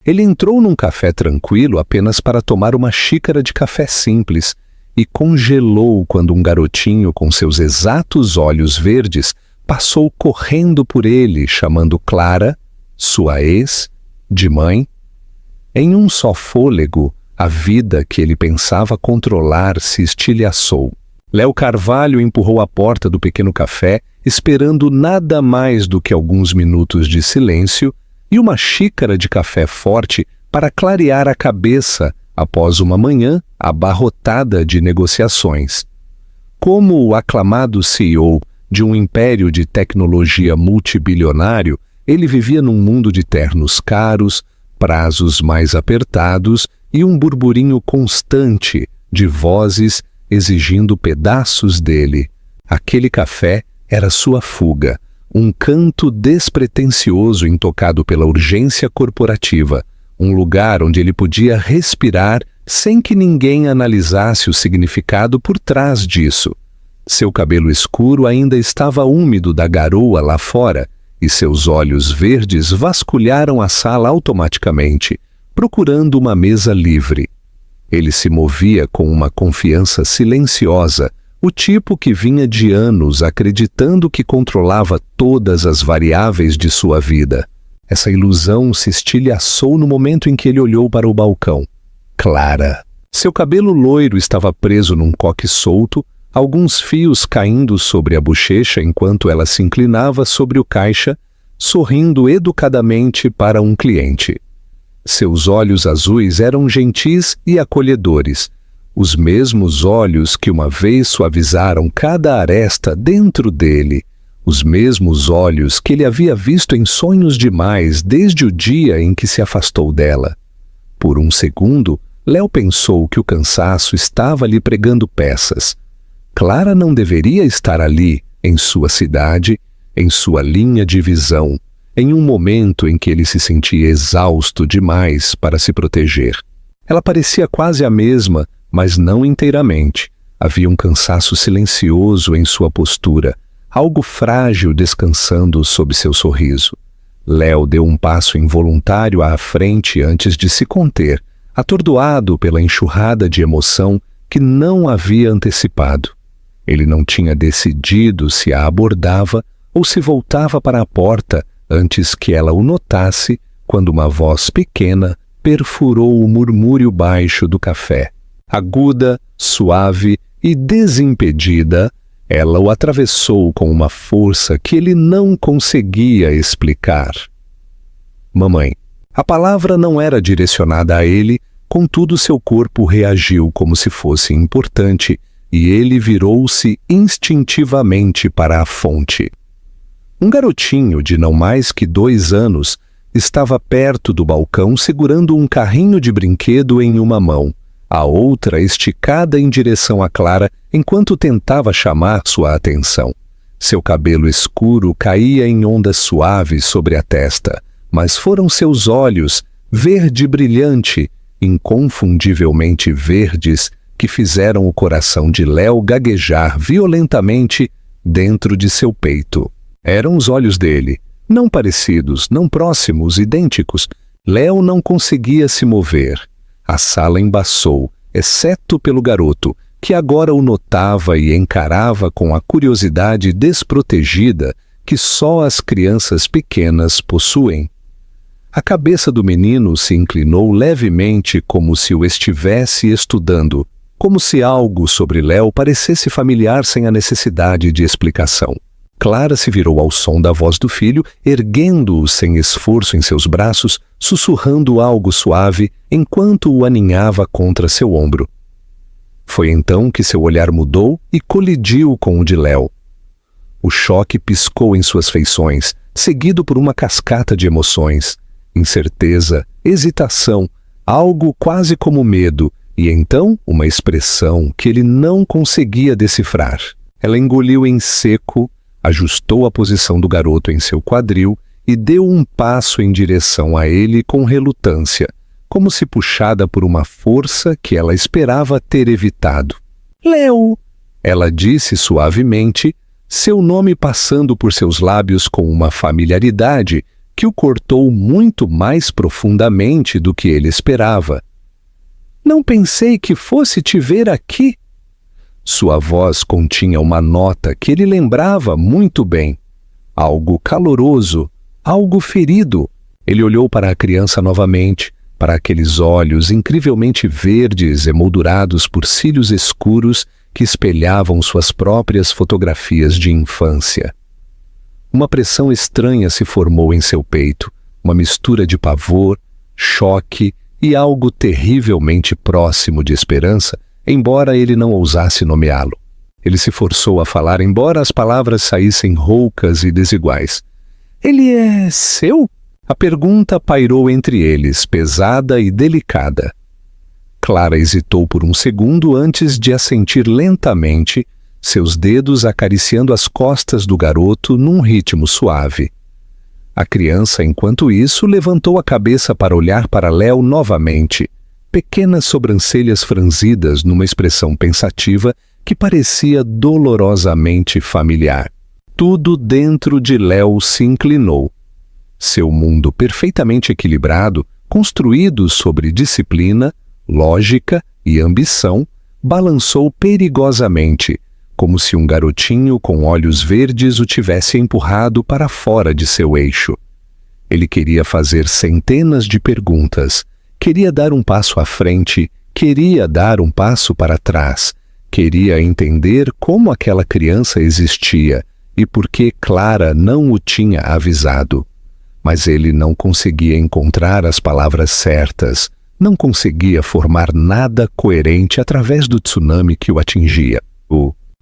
Ele entrou num café tranquilo apenas para tomar uma xícara de café simples e congelou quando um garotinho com seus exatos olhos verdes passou correndo por ele, chamando Clara, sua ex, de mãe. Em um só fôlego, a vida que ele pensava controlar se estilhaçou. Léo Carvalho empurrou a porta do pequeno café, esperando nada mais do que alguns minutos de silêncio e uma xícara de café forte para clarear a cabeça após uma manhã abarrotada de negociações. Como o aclamado CEO de um império de tecnologia multibilionário, ele vivia num mundo de ternos caros, prazos mais apertados e um burburinho constante de vozes exigindo pedaços dele. Aquele café era sua fuga, um canto despretensioso intocado pela urgência corporativa, um lugar onde ele podia respirar sem que ninguém analisasse o significado por trás disso. Seu cabelo escuro ainda estava úmido da garoa lá fora, e seus olhos verdes vasculharam a sala automaticamente, procurando uma mesa livre. Ele se movia com uma confiança silenciosa, o tipo que vinha de anos acreditando que controlava todas as variáveis de sua vida. Essa ilusão se estilhaçou no momento em que ele olhou para o balcão. Clara. Seu cabelo loiro estava preso num coque solto, alguns fios caindo sobre a bochecha enquanto ela se inclinava sobre o caixa, sorrindo educadamente para um cliente. Seus olhos azuis eram gentis e acolhedores, os mesmos olhos que uma vez suavizaram cada aresta dentro dele, os mesmos olhos que ele havia visto em sonhos demais desde o dia em que se afastou dela. Por um segundo, Léo pensou que o cansaço estava lhe pregando peças. Clara não deveria estar ali, em sua cidade, em sua linha de visão, em um momento em que ele se sentia exausto demais para se proteger. Ela parecia quase a mesma, mas não inteiramente. Havia um cansaço silencioso em sua postura, algo frágil descansando sob seu sorriso. Léo deu um passo involuntário à frente antes de se conter, atordoado pela enxurrada de emoção que não havia antecipado. Ele não tinha decidido se a abordava ou se voltava para a porta antes que ela o notasse, quando uma voz pequena perfurou o murmúrio baixo do café. Aguda, suave e desimpedida, ela o atravessou com uma força que ele não conseguia explicar. Mamãe. A palavra não era direcionada a ele, contudo seu corpo reagiu como se fosse importante, e ele virou-se instintivamente para a fonte. Um garotinho de não mais que 2 anos estava perto do balcão segurando um carrinho de brinquedo em uma mão, a outra esticada em direção a Clara enquanto tentava chamar sua atenção. Seu cabelo escuro caía em ondas suaves sobre a testa, mas foram seus olhos, verde brilhante, inconfundivelmente verdes, que fizeram o coração de Léo gaguejar violentamente dentro de seu peito. Eram os olhos dele, não parecidos, não próximos, idênticos. Léo não conseguia se mover. A sala embaçou, exceto pelo garoto, que agora o notava e encarava com a curiosidade desprotegida que só as crianças pequenas possuem. A cabeça do menino se inclinou levemente como se o estivesse estudando, como se algo sobre Léo parecesse familiar sem a necessidade de explicação. Clara se virou ao som da voz do filho, erguendo-o sem esforço em seus braços, sussurrando algo suave enquanto o aninhava contra seu ombro. Foi então que seu olhar mudou e colidiu com o de Léo. O choque piscou em suas feições, seguido por uma cascata de emoções, incerteza, hesitação, algo quase como medo, e então uma expressão que ele não conseguia decifrar. Ela engoliu em seco, ajustou a posição do garoto em seu quadril e deu um passo em direção a ele com relutância, como se puxada por uma força que ela esperava ter evitado. «Léo!» ela disse suavemente, seu nome passando por seus lábios com uma familiaridade que o cortou muito mais profundamente do que ele esperava. Não pensei que fosse te ver aqui. Sua voz continha uma nota que ele lembrava muito bem. Algo caloroso, algo ferido. Ele olhou para a criança novamente, para aqueles olhos incrivelmente verdes emoldurados por cílios escuros que espelhavam suas próprias fotografias de infância. Uma pressão estranha se formou em seu peito, uma mistura de pavor, choque e algo terrivelmente próximo de esperança, embora ele não ousasse nomeá-lo. Ele se forçou a falar, embora as palavras saíssem roucas e desiguais. Ele é seu? A pergunta pairou entre eles, pesada e delicada. Clara hesitou por um segundo antes de assentir lentamente, seus dedos acariciando as costas do garoto num ritmo suave. A criança, enquanto isso, levantou a cabeça para olhar para Léo novamente, pequenas sobrancelhas franzidas numa expressão pensativa que parecia dolorosamente familiar. Tudo dentro de Léo se inclinou. Seu mundo perfeitamente equilibrado, construído sobre disciplina, lógica e ambição, balançou perigosamente, como se um garotinho com olhos verdes o tivesse empurrado para fora de seu eixo. Ele queria fazer centenas de perguntas, queria dar um passo à frente, queria dar um passo para trás, queria entender como aquela criança existia e por que Clara não o tinha avisado. Mas ele não conseguia encontrar as palavras certas, não conseguia formar nada coerente através do tsunami que o atingia.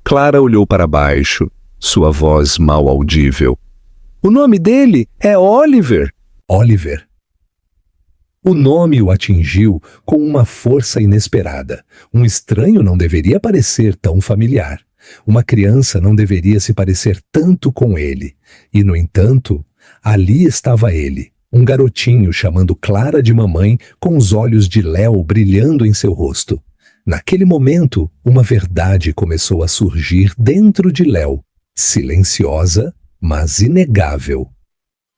Clara olhou para baixo, sua voz mal audível. O nome dele é Oliver. Oliver. O nome o atingiu com uma força inesperada. Um estranho não deveria parecer tão familiar. Uma criança não deveria se parecer tanto com ele. E, no entanto, ali estava ele, um garotinho chamando Clara de mamãe, com os olhos de Léo brilhando em seu rosto. Naquele momento, uma verdade começou a surgir dentro de Léo, silenciosa, mas inegável.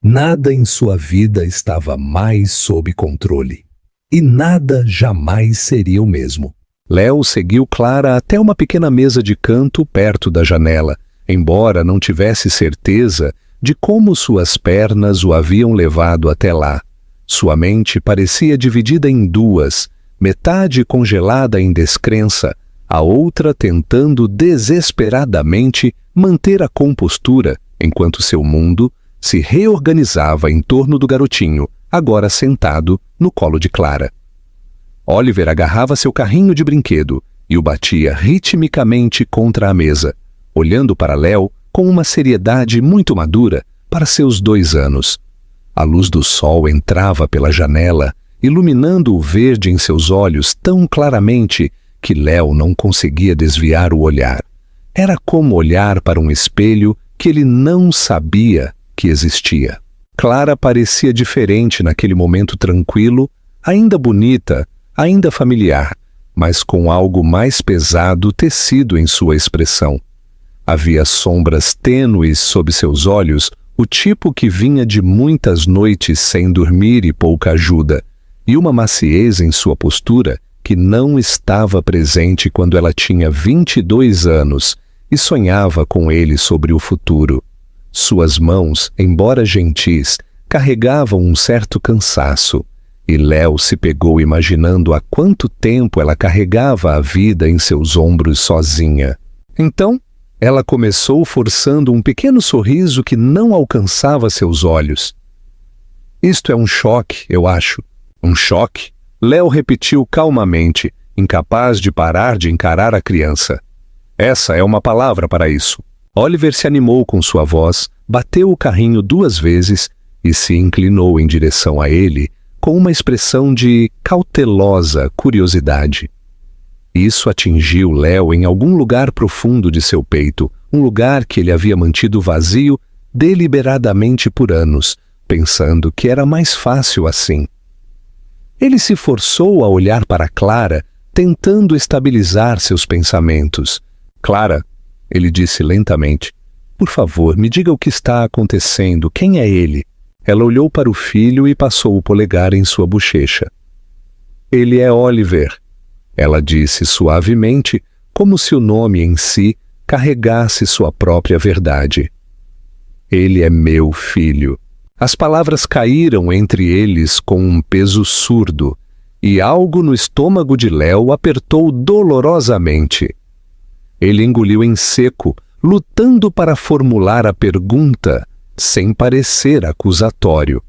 Nada em sua vida estava mais sob controle. E nada jamais seria o mesmo. Léo seguiu Clara até uma pequena mesa de canto perto da janela, embora não tivesse certeza de como suas pernas o haviam levado até lá. Sua mente parecia dividida em duas, metade congelada em descrença, a outra tentando desesperadamente manter a compostura, enquanto seu mundo se reorganizava em torno do garotinho, agora sentado no colo de Clara. Oliver agarrava seu carrinho de brinquedo e o batia ritmicamente contra a mesa, olhando para Léo com uma seriedade muito madura para seus 2 anos. A luz do sol entrava pela janela, iluminando o verde em seus olhos tão claramente que Léo não conseguia desviar o olhar. Era como olhar para um espelho que ele não sabia que existia. Clara parecia diferente naquele momento tranquilo, ainda bonita, ainda familiar, mas com algo mais pesado tecido em sua expressão. Havia sombras tênues sob seus olhos, o tipo que vinha de muitas noites sem dormir e pouca ajuda, e uma maciez em sua postura que não estava presente quando ela tinha 22 anos e sonhava com ele sobre o futuro. Suas mãos, embora gentis, carregavam um certo cansaço, e Léo se pegou imaginando há quanto tempo ela carregava a vida em seus ombros sozinha. Então, ela começou forçando um pequeno sorriso que não alcançava seus olhos. Isto é um choque, eu acho. Um choque? Léo repetiu calmamente, incapaz de parar de encarar a criança. Essa é uma palavra para isso. Oliver se animou com sua voz, bateu o carrinho 2 vezes e se inclinou em direção a ele com uma expressão de cautelosa curiosidade. Isso atingiu Léo em algum lugar profundo de seu peito, um lugar que ele havia mantido vazio deliberadamente por anos, pensando que era mais fácil assim. Ele se forçou a olhar para Clara, tentando estabilizar seus pensamentos. Clara, ele disse lentamente, por favor, me diga o que está acontecendo, quem é ele? Ela olhou para o filho e passou o polegar em sua bochecha. Ele é Oliver, ela disse suavemente, como se o nome em si carregasse sua própria verdade. Ele é meu filho. As palavras caíram entre eles com um peso surdo, e algo no estômago de Léo apertou dolorosamente. Ele engoliu em seco, lutando para formular a pergunta, sem parecer acusatório.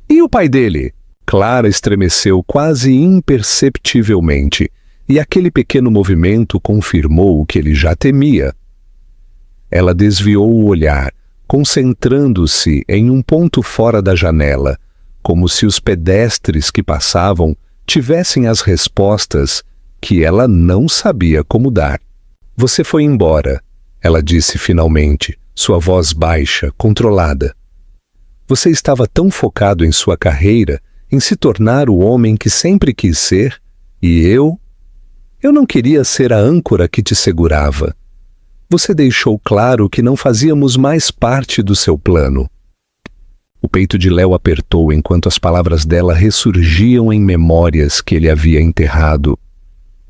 E o pai dele? Clara estremeceu quase imperceptivelmente, e aquele pequeno movimento confirmou o que ele já temia. Ela desviou o olhar, concentrando-se em um ponto fora da janela, como se os pedestres que passavam tivessem as respostas que ela não sabia como dar. Você foi embora, ela disse finalmente, sua voz baixa, controlada. Você estava tão focado em sua carreira, em se tornar o homem que sempre quis ser, e eu não queria ser a âncora que te segurava. Você deixou claro que não fazíamos mais parte do seu plano. O peito de Léo apertou enquanto as palavras dela ressurgiam em memórias que ele havia enterrado.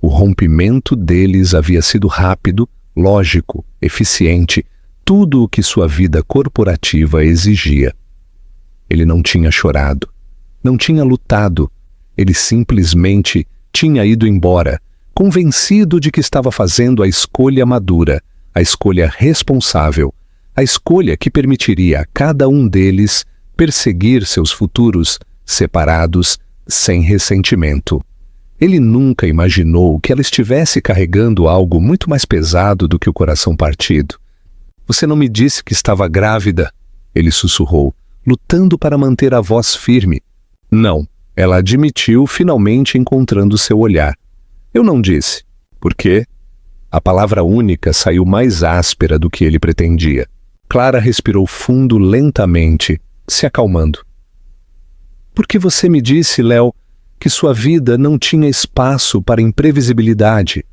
O rompimento deles havia sido rápido, lógico, eficiente, tudo o que sua vida corporativa exigia. Ele não tinha chorado, não tinha lutado, ele simplesmente tinha ido embora, convencido de que estava fazendo a escolha madura, a escolha responsável, a escolha que permitiria a cada um deles perseguir seus futuros separados, sem ressentimento. Ele nunca imaginou que ela estivesse carregando algo muito mais pesado do que o coração partido. Você não me disse que estava grávida, ele sussurrou, lutando para manter a voz firme. Não, ela admitiu, finalmente encontrando seu olhar. Eu não disse. Por quê? A palavra única saiu mais áspera do que ele pretendia. Clara respirou fundo lentamente, se acalmando. Por que você me disse, Léo, que sua vida não tinha espaço para imprevisibilidade?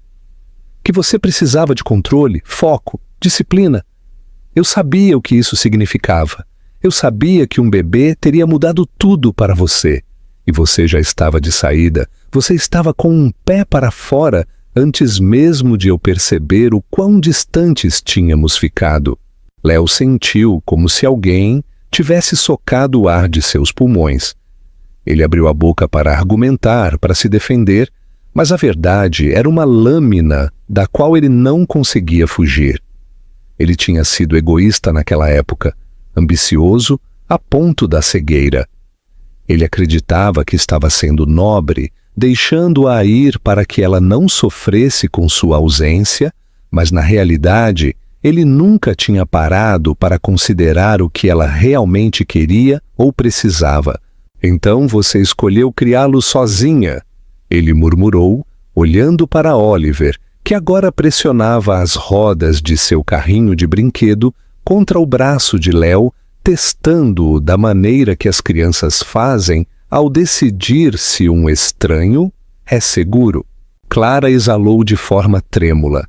Que você precisava de controle, foco, disciplina? Eu sabia o que isso significava. Eu sabia que um bebê teria mudado tudo para você. E você já estava de saída. Você estava com um pé para fora antes mesmo de eu perceber o quão distantes tínhamos ficado. Léo sentiu como se alguém tivesse socado o ar de seus pulmões. Ele abriu a boca para argumentar, para se defender, mas a verdade era uma lâmina da qual ele não conseguia fugir. Ele tinha sido egoísta naquela época, ambicioso a ponto da cegueira. Ele acreditava que estava sendo nobre, deixando-a ir para que ela não sofresse com sua ausência, mas na realidade ele nunca tinha parado para considerar o que ela realmente queria ou precisava. Então você escolheu criá-lo sozinha, ele murmurou, olhando para Oliver, que agora pressionava as rodas de seu carrinho de brinquedo contra o braço de Léo, testando-o da maneira que as crianças fazem ao decidir se um estranho é seguro. Clara exalou de forma trêmula.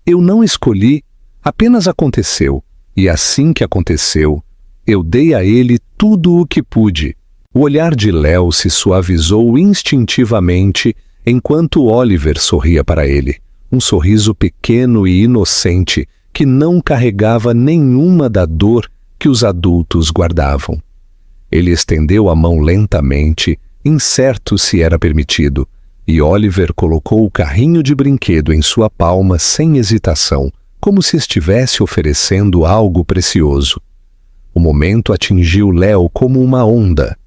Eu não escolhi, apenas aconteceu, e assim que aconteceu, eu dei a ele tudo o que pude. O olhar de Léo se suavizou instintivamente enquanto Oliver sorria para ele, um sorriso pequeno e inocente que não carregava nenhuma da dor que os adultos guardavam. Ele estendeu a mão lentamente, incerto se era permitido, e Oliver colocou o carrinho de brinquedo em sua palma sem hesitação, como se estivesse oferecendo algo precioso. O momento atingiu Léo como uma onda.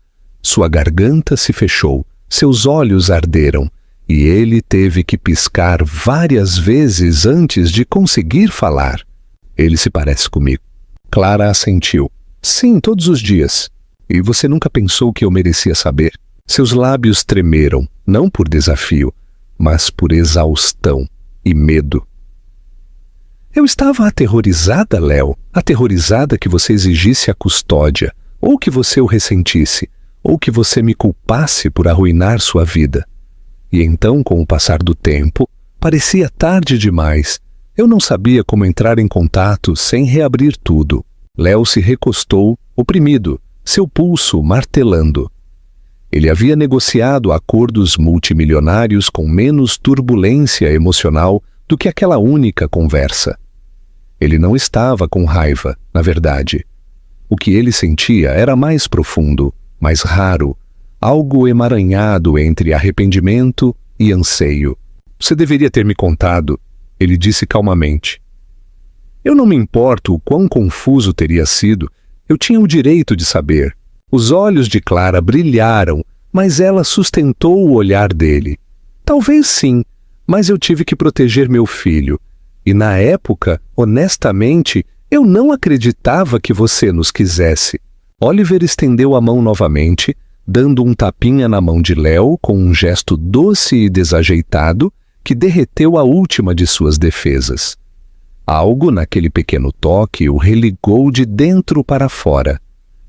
Sua garganta se fechou, seus olhos arderam, e ele teve que piscar várias vezes antes de conseguir falar. Ele se parece comigo. Clara assentiu. Sim, todos os dias. E você nunca pensou que eu merecia saber? Seus lábios tremeram, não por desafio, mas por exaustão e medo. Eu estava aterrorizada, Léo, aterrorizada que você exigisse a custódia, ou que você o ressentisse, ou que você me culpasse por arruinar sua vida. E então, com o passar do tempo, parecia tarde demais. Eu não sabia como entrar em contato sem reabrir tudo. Léo se recostou, oprimido, seu pulso martelando. Ele havia negociado acordos multimilionários com menos turbulência emocional do que aquela única conversa. Ele não estava com raiva, na verdade. O que ele sentia era mais profundo, mais raro, algo emaranhado entre arrependimento e anseio. Você deveria ter me contado, ele disse calmamente. Eu não me importo o quão confuso teria sido, eu tinha o direito de saber. Os olhos de Clara brilharam, mas ela sustentou o olhar dele. Talvez sim, mas eu tive que proteger meu filho. E na época, honestamente, eu não acreditava que você nos quisesse. Oliver estendeu a mão novamente, dando um tapinha na mão de Léo com um gesto doce e desajeitado que derreteu a última de suas defesas. Algo naquele pequeno toque o religou de dentro para fora.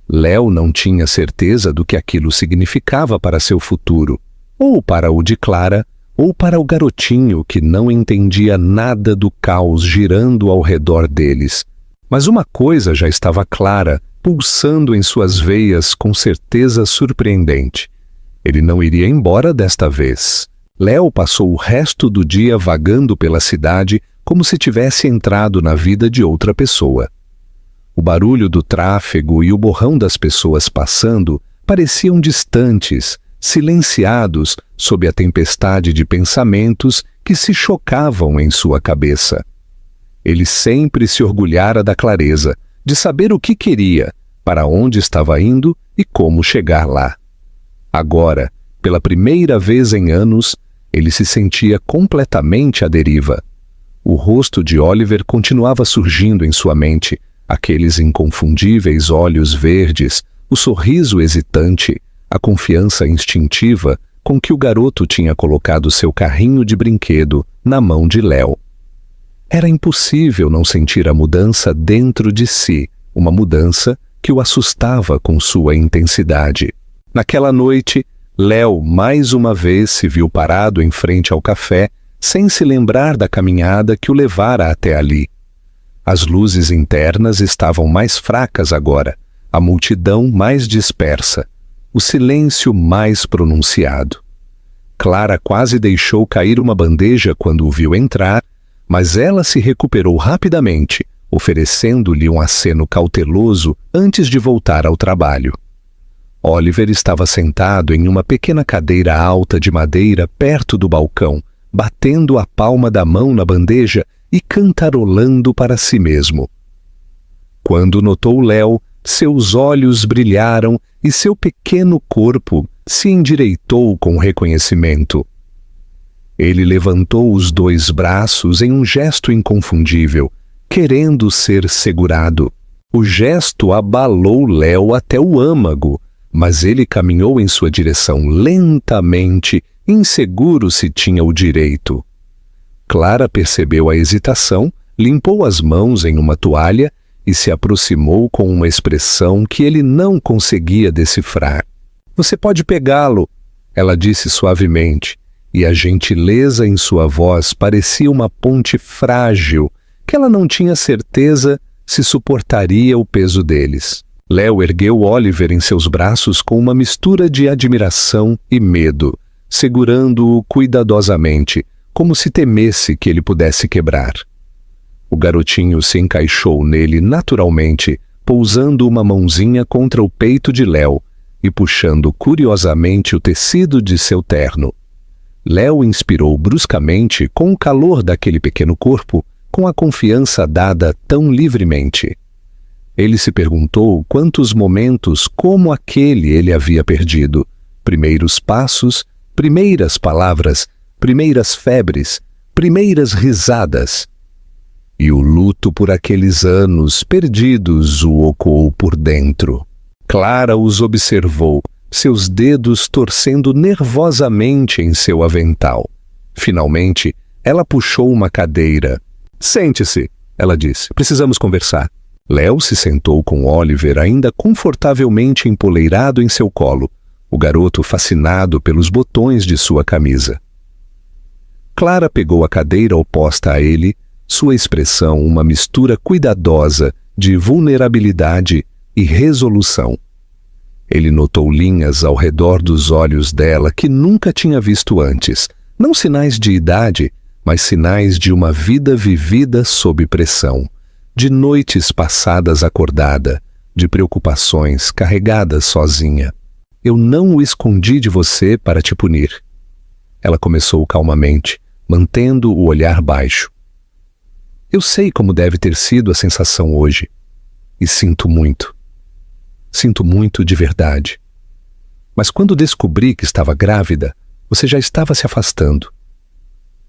Léo não tinha certeza do que aquilo significava para seu futuro, ou para o de Clara, ou para o garotinho que não entendia nada do caos girando ao redor deles. Mas uma coisa já estava clara, pulsando em suas veias com certeza surpreendente. Ele não iria embora desta vez. Léo passou o resto do dia vagando pela cidade como se tivesse entrado na vida de outra pessoa. O barulho do tráfego e o borrão das pessoas passando pareciam distantes, silenciados sob a tempestade de pensamentos que se chocavam em sua cabeça. Ele sempre se orgulhara da clareza, de saber o que queria, para onde estava indo e como chegar lá. Agora, pela primeira vez em anos, ele se sentia completamente à deriva. O rosto de Oliver continuava surgindo em sua mente, aqueles inconfundíveis olhos verdes, o sorriso hesitante, a confiança instintiva com que o garoto tinha colocado seu carrinho de brinquedo na mão de Léo. Era impossível não sentir a mudança dentro de si, uma mudança que o assustava com sua intensidade. Naquela noite, Léo mais uma vez se viu parado em frente ao café, sem se lembrar da caminhada que o levara até ali. As luzes internas estavam mais fracas agora, a multidão mais dispersa, o silêncio mais pronunciado. Clara quase deixou cair uma bandeja quando o viu entrar, mas ela se recuperou rapidamente, oferecendo-lhe um aceno cauteloso antes de voltar ao trabalho. Oliver estava sentado em uma pequena cadeira alta de madeira perto do balcão, batendo a palma da mão na bandeja e cantarolando para si mesmo. Quando notou Léo, seus olhos brilharam e seu pequeno corpo se endireitou com reconhecimento. Ele levantou os 2 braços em um gesto inconfundível, querendo ser segurado. O gesto abalou Léo até o âmago, mas ele caminhou em sua direção lentamente, inseguro se tinha o direito. Clara percebeu a hesitação, limpou as mãos em uma toalha e se aproximou com uma expressão que ele não conseguia decifrar. Você pode pegá-lo, ela disse suavemente, e a gentileza em sua voz parecia uma ponte frágil que ela não tinha certeza se suportaria o peso deles. Léo ergueu Oliver em seus braços com uma mistura de admiração e medo, segurando-o cuidadosamente, como se temesse que ele pudesse quebrar. O garotinho se encaixou nele naturalmente, pousando uma mãozinha contra o peito de Léo e puxando curiosamente o tecido de seu terno. Léo inspirou bruscamente com o calor daquele pequeno corpo, com a confiança dada tão livremente. Ele se perguntou quantos momentos como aquele ele havia perdido. Primeiros passos, primeiras palavras, primeiras febres, primeiras risadas. E o luto por aqueles anos perdidos o ocou por dentro. Clara os observou, seus dedos torcendo nervosamente em seu avental. Finalmente, ela puxou uma cadeira. Sente-se, ela disse, precisamos conversar. Léo se sentou com Oliver ainda confortavelmente empoleirado em seu colo, o garoto fascinado pelos botões de sua camisa. Clara pegou a cadeira oposta a ele, sua expressão uma mistura cuidadosa de vulnerabilidade e resolução. Ele notou linhas ao redor dos olhos dela que nunca tinha visto antes. Não sinais de idade, mas sinais de uma vida vivida sob pressão, de noites passadas acordada, de preocupações carregadas sozinha. Eu não o escondi de você para te punir. Ela começou calmamente, mantendo o olhar baixo. Eu sei como deve ter sido a sensação hoje. E sinto muito. Sinto muito de verdade. Mas quando descobri que estava grávida, você já estava se afastando.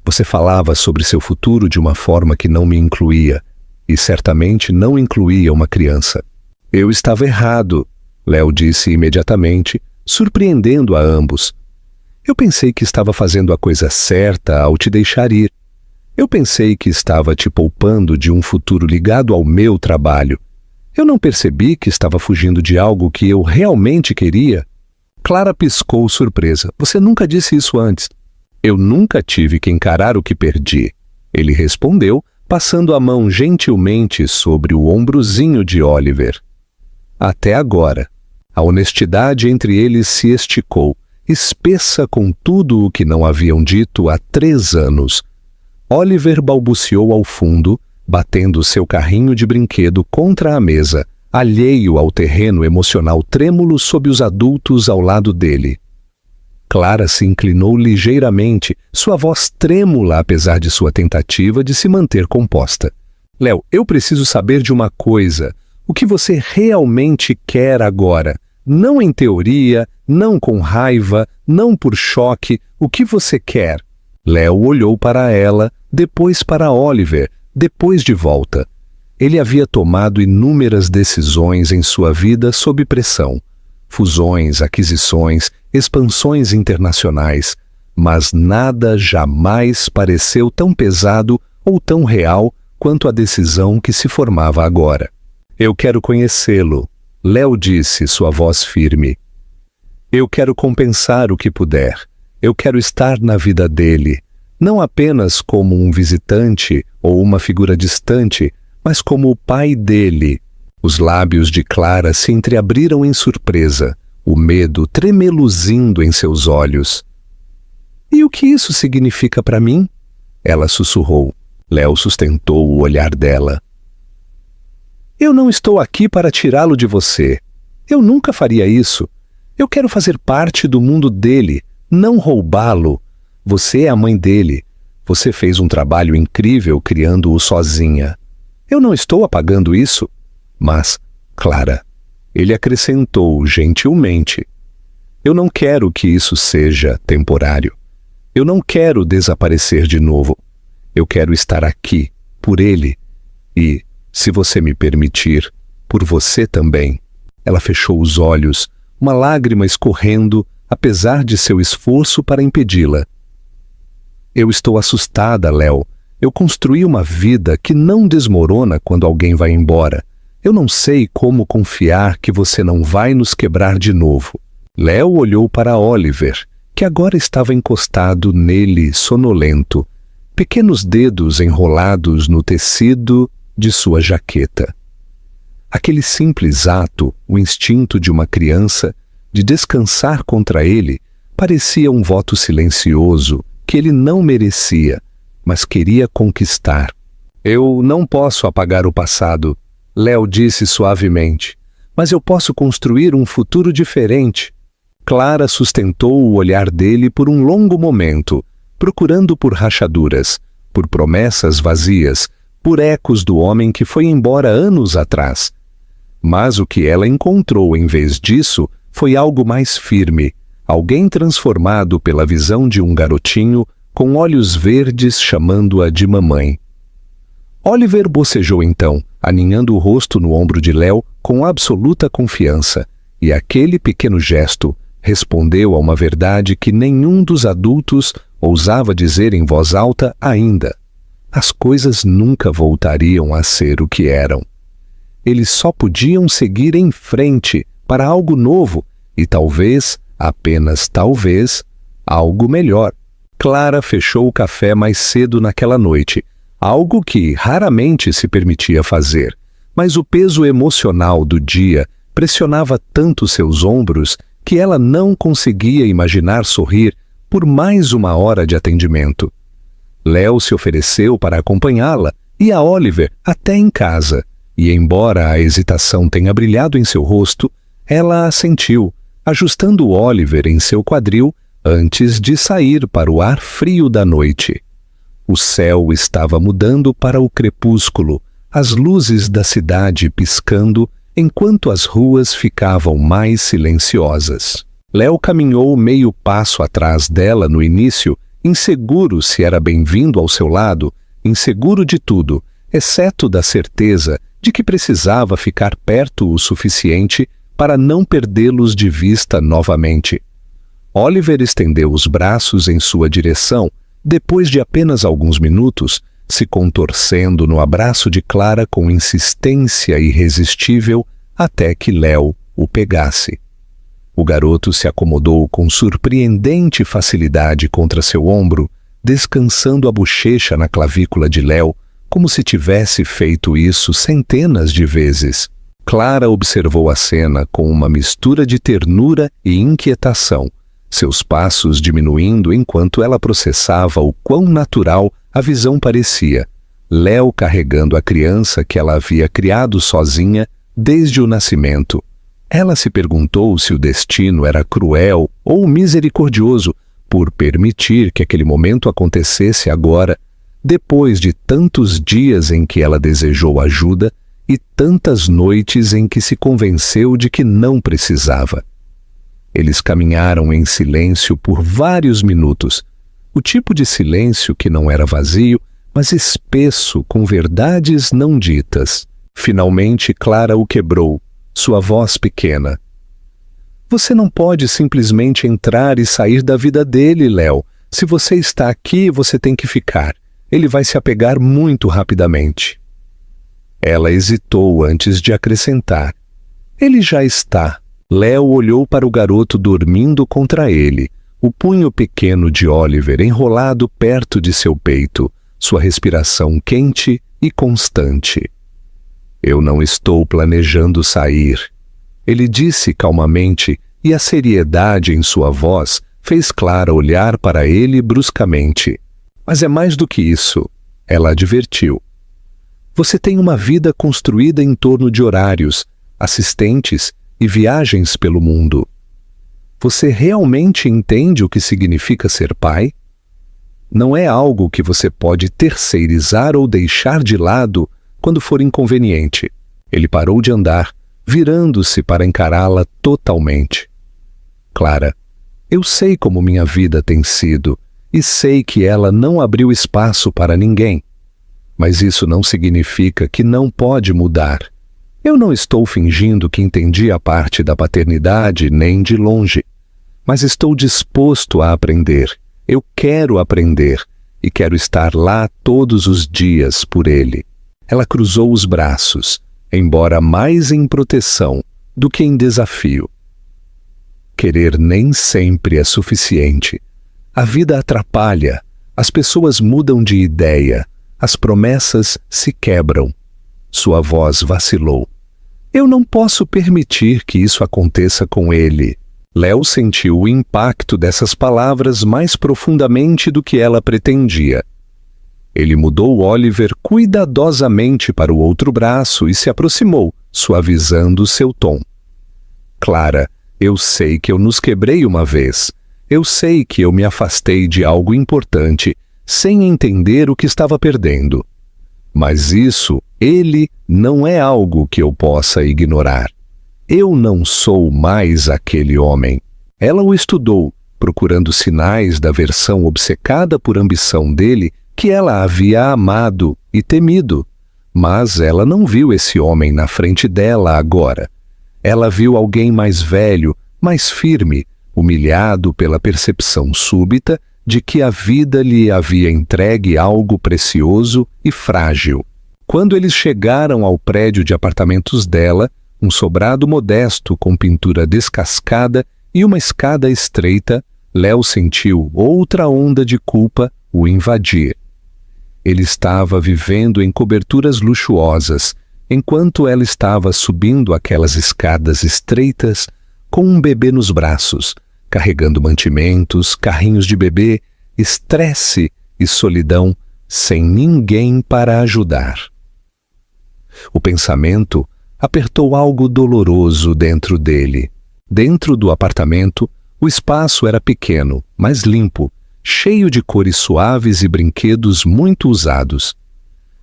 Você falava sobre seu futuro de uma forma que não me incluía, e certamente não incluía uma criança. Eu estava errado, Léo disse imediatamente, surpreendendo a ambos. Eu pensei que estava fazendo a coisa certa ao te deixar ir. Eu pensei que estava te poupando de um futuro ligado ao meu trabalho. Eu não percebi que estava fugindo de algo que eu realmente queria. Clara piscou surpresa. Você nunca disse isso antes. Eu nunca tive que encarar o que perdi. Ele respondeu, passando a mão gentilmente sobre o ombrozinho de Oliver. Até agora. A honestidade entre eles se esticou, espessa com tudo o que não haviam dito há 3 anos. Oliver balbuciou ao fundo, batendo seu carrinho de brinquedo contra a mesa, alheio ao terreno emocional trêmulo sob os adultos ao lado dele. Clara se inclinou ligeiramente, sua voz trêmula apesar de sua tentativa de se manter composta. Léo, eu preciso saber de uma coisa. O que você realmente quer agora? Não em teoria, não com raiva, não por choque. O que você quer? Léo olhou para ela, depois para Oliver, depois de volta. Ele havia tomado inúmeras decisões em sua vida sob pressão. Fusões, aquisições, expansões internacionais. Mas nada jamais pareceu tão pesado ou tão real quanto a decisão que se formava agora. Eu quero conhecê-lo, Léo disse, sua voz firme. Eu quero compensar o que puder. Eu quero estar na vida dele. Não apenas como um visitante ou uma figura distante, mas como o pai dele. Os lábios de Clara se entreabriram em surpresa, o medo tremeluzindo em seus olhos. E o que isso significa para mim? Ela sussurrou. Léo sustentou o olhar dela. Eu não estou aqui para tirá-lo de você. Eu nunca faria isso. Eu quero fazer parte do mundo dele, não roubá-lo. Você é a mãe dele. Você fez um trabalho incrível criando-o sozinha. Eu não estou apagando isso. Mas, Clara, ele acrescentou gentilmente, eu não quero que isso seja temporário. Eu não quero desaparecer de novo. Eu quero estar aqui, por ele. E, se você me permitir, por você também. Ela fechou os olhos, uma lágrima escorrendo, apesar de seu esforço para impedi-la. Eu estou assustada, Léo. Eu construí uma vida que não desmorona quando alguém vai embora. Eu não sei como confiar que você não vai nos quebrar de novo. Léo olhou para Oliver, que agora estava encostado nele, sonolento, pequenos dedos enrolados no tecido de sua jaqueta. Aquele simples ato, o instinto de uma criança, de descansar contra ele, parecia um voto silencioso que ele não merecia, mas queria conquistar. Eu não posso apagar o passado, Léo disse suavemente, mas eu posso construir um futuro diferente. Clara sustentou o olhar dele por um longo momento, procurando por rachaduras, por promessas vazias, por ecos do homem que foi embora anos atrás. Mas o que ela encontrou em vez disso foi algo mais firme, alguém transformado pela visão de um garotinho com olhos verdes chamando-a de mamãe. Oliver bocejou então, aninhando o rosto no ombro de Léo com absoluta confiança, e aquele pequeno gesto respondeu a uma verdade que nenhum dos adultos ousava dizer em voz alta ainda. As coisas nunca voltariam a ser o que eram. Eles só podiam seguir em frente para algo novo e talvez, apenas talvez, algo melhor. Clara fechou o café mais cedo naquela noite, algo que raramente se permitia fazer, mas o peso emocional do dia pressionava tanto seus ombros que ela não conseguia imaginar sorrir por mais uma hora de atendimento. Léo se ofereceu para acompanhá-la e a Oliver até em casa, e embora a hesitação tenha brilhado em seu rosto, ela assentiu, ajustando Oliver em seu quadril antes de sair para o ar frio da noite. O céu estava mudando para o crepúsculo, as luzes da cidade piscando enquanto as ruas ficavam mais silenciosas. Léo caminhou meio passo atrás dela no início, inseguro se era bem-vindo ao seu lado, inseguro de tudo, exceto da certeza de que precisava ficar perto o suficiente para não perdê-los de vista novamente. Oliver estendeu os braços em sua direção, depois de apenas alguns minutos, se contorcendo no abraço de Clara com insistência irresistível até que Léo o pegasse. O garoto se acomodou com surpreendente facilidade contra seu ombro, descansando a bochecha na clavícula de Léo, como se tivesse feito isso centenas de vezes. Clara observou a cena com uma mistura de ternura e inquietação, seus passos diminuindo enquanto ela processava o quão natural a visão parecia. Léo carregando a criança que ela havia criado sozinha desde o nascimento. Ela se perguntou se o destino era cruel ou misericordioso por permitir que aquele momento acontecesse agora, depois de tantos dias em que ela desejou ajuda e tantas noites em que se convenceu de que não precisava. Eles caminharam em silêncio por vários minutos, o tipo de silêncio que não era vazio, mas espesso com verdades não ditas. Finalmente Clara o quebrou, sua voz pequena. Você não pode simplesmente entrar e sair da vida dele, Léo. Se você está aqui, você tem que ficar. Ele vai se apegar muito rapidamente. Ela hesitou antes de acrescentar. Ele já está. Léo olhou para o garoto dormindo contra ele, o punho pequeno de Oliver enrolado perto de seu peito, sua respiração quente e constante. Eu não estou planejando sair, ele disse calmamente, e a seriedade em sua voz fez Clara olhar para ele bruscamente. Mas é mais do que isso, ela advertiu. Você tem uma vida construída em torno de horários, assistentes e viagens pelo mundo. Você realmente entende o que significa ser pai? Não é algo que você pode terceirizar ou deixar de lado quando for inconveniente. Ele parou de andar, virando-se para encará-la totalmente. Clara, eu sei como minha vida tem sido e sei que ela não abriu espaço para ninguém. Mas isso não significa que não pode mudar. Eu não estou fingindo que entendi a parte da paternidade nem de longe, mas estou disposto a aprender. Eu quero aprender e quero estar lá todos os dias por ele. Ela cruzou os braços, embora mais em proteção do que em desafio. Querer nem sempre é suficiente. A vida atrapalha, as pessoas mudam de ideia, as promessas se quebram. Sua voz vacilou. Eu não posso permitir que isso aconteça com ele. Léo sentiu o impacto dessas palavras mais profundamente do que ela pretendia. Ele mudou Oliver cuidadosamente para o outro braço e se aproximou, suavizando seu tom. Clara, eu sei que eu nos quebrei uma vez. Eu sei que eu me afastei de algo importante, sem entender o que estava perdendo. Mas isso, ele, não é algo que eu possa ignorar. Eu não sou mais aquele homem. Ela o estudou, procurando sinais da versão obcecada por ambição dele que ela havia amado e temido. Mas ela não viu esse homem na frente dela agora. Ela viu alguém mais velho, mais firme, humilhado pela percepção súbita de que a vida lhe havia entregue algo precioso e frágil. Quando eles chegaram ao prédio de apartamentos dela, um sobrado modesto com pintura descascada e uma escada estreita, Léo sentiu outra onda de culpa o invadir. Ele estava vivendo em coberturas luxuosas, enquanto ela estava subindo aquelas escadas estreitas com um bebê nos braços, carregando mantimentos, carrinhos de bebê, estresse e solidão, sem ninguém para ajudar. O pensamento apertou algo doloroso dentro dele. Dentro do apartamento, o espaço era pequeno, mas limpo, cheio de cores suaves e brinquedos muito usados.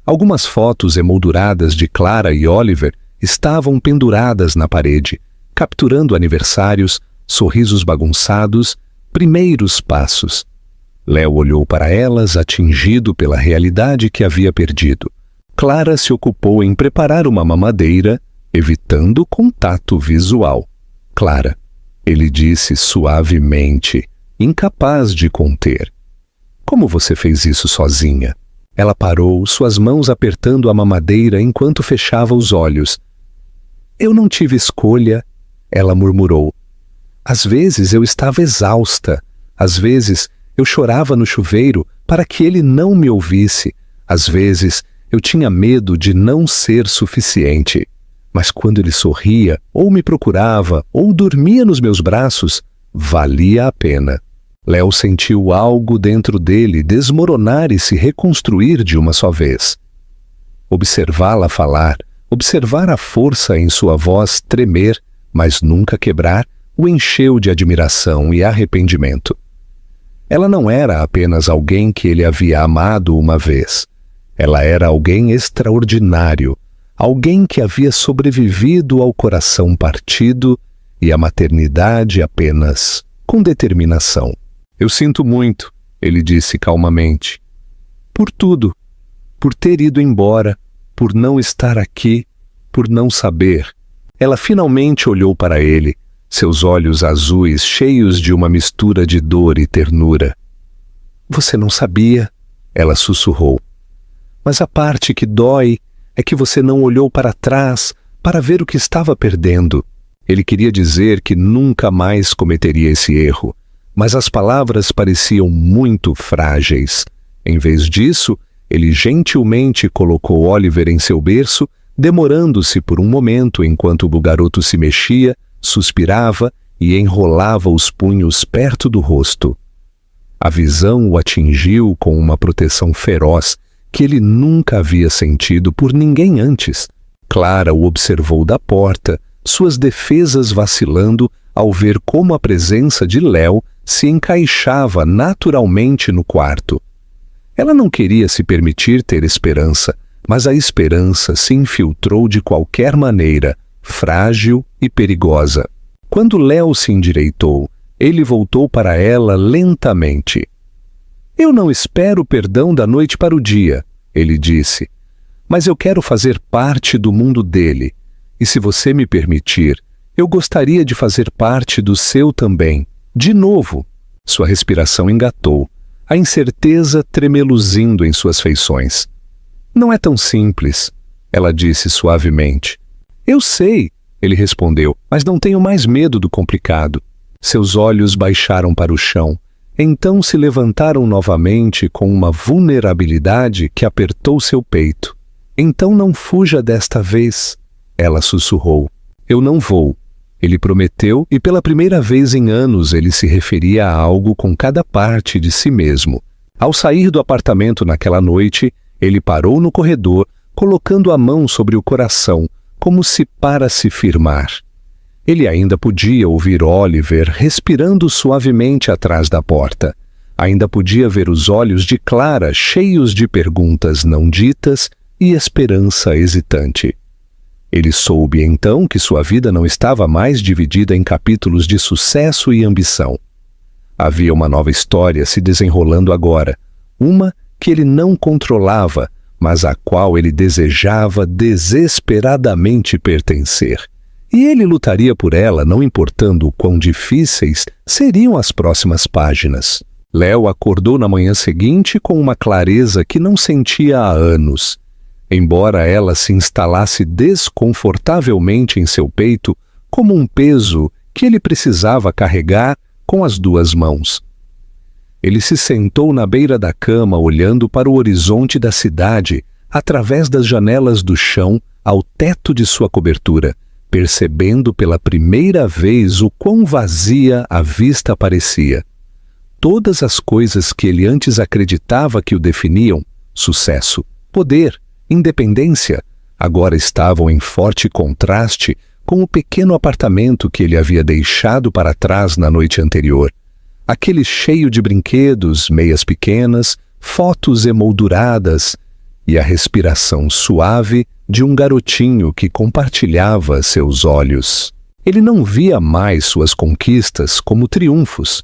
Algumas fotos emolduradas de Clara e Oliver estavam penduradas na parede, capturando aniversários, sorrisos bagunçados, primeiros passos. Léo olhou para elas, atingido pela realidade que havia perdido. Clara se ocupou em preparar uma mamadeira, evitando contato visual. Clara, ele disse suavemente, incapaz de conter. Como você fez isso sozinha? Ela parou, suas mãos apertando a mamadeira enquanto fechava os olhos. Eu não tive escolha, ela murmurou. Às vezes eu estava exausta, às vezes eu chorava no chuveiro para que ele não me ouvisse, às vezes eu tinha medo de não ser suficiente. Mas quando ele sorria, ou me procurava, ou dormia nos meus braços, valia a pena. Léo sentiu algo dentro dele desmoronar e se reconstruir de uma só vez. Observá-la falar, observar a força em sua voz tremer, mas nunca quebrar, o encheu de admiração e arrependimento. Ela não era apenas alguém que ele havia amado uma vez. Ela era alguém extraordinário, alguém que havia sobrevivido ao coração partido e à maternidade apenas com determinação. Eu sinto muito, ele disse calmamente. Por tudo, por ter ido embora, por não estar aqui, por não saber. Ela finalmente olhou para ele, seus olhos azuis cheios de uma mistura de dor e ternura. Você não sabia, ela sussurrou. Mas a parte que dói é que você não olhou para trás para ver o que estava perdendo. Ele queria dizer que nunca mais cometeria esse erro, mas as palavras pareciam muito frágeis. Em vez disso, ele gentilmente colocou Oliver em seu berço, demorando-se por um momento enquanto o garoto se mexia, suspirava e enrolava os punhos perto do rosto. A visão o atingiu com uma proteção feroz que ele nunca havia sentido por ninguém antes. Clara o observou da porta, suas defesas vacilando ao ver como a presença de Léo se encaixava naturalmente no quarto. Ela não queria se permitir ter esperança, mas a esperança se infiltrou de qualquer maneira, frágil e perigosa. Quando Léo se endireitou, ele voltou para ela lentamente. Eu não espero perdão da noite para o dia, ele disse, mas eu quero fazer parte do mundo dele, e se você me permitir, eu gostaria de fazer parte do seu também. De novo, sua respiração engatou, a incerteza tremeluzindo em suas feições. Não é tão simples, ela disse suavemente. Eu sei, ele respondeu, mas não tenho mais medo do complicado. Seus olhos baixaram para o chão, então se levantaram novamente com uma vulnerabilidade que apertou seu peito. Então não fuja desta vez, ela sussurrou. Eu não vou. Ele prometeu e pela primeira vez em anos ele se referia a algo com cada parte de si mesmo. Ao sair do apartamento naquela noite, ele parou no corredor, colocando a mão sobre o coração, como se para se firmar. Ele ainda podia ouvir Oliver respirando suavemente atrás da porta. Ainda podia ver os olhos de Clara cheios de perguntas não ditas e esperança hesitante. Ele soube então que sua vida não estava mais dividida em capítulos de sucesso e ambição. Havia uma nova história se desenrolando agora, uma que ele não controlava, mas à qual ele desejava desesperadamente pertencer. E ele lutaria por ela, não importando o quão difíceis seriam as próximas páginas. Léo acordou na manhã seguinte com uma clareza que não sentia há anos. Embora ela se instalasse desconfortavelmente em seu peito, como um peso que ele precisava carregar com as duas mãos. Ele se sentou na beira da cama olhando para o horizonte da cidade, através das janelas do chão, ao teto de sua cobertura, percebendo pela primeira vez o quão vazia a vista parecia. Todas as coisas que ele antes acreditava que o definiam, sucesso, poder, independência, agora estavam em forte contraste com o pequeno apartamento que ele havia deixado para trás na noite anterior. Aquele cheio de brinquedos, meias pequenas, fotos emolduradas e a respiração suave de um garotinho que compartilhava seus olhos. Ele não via mais suas conquistas como triunfos.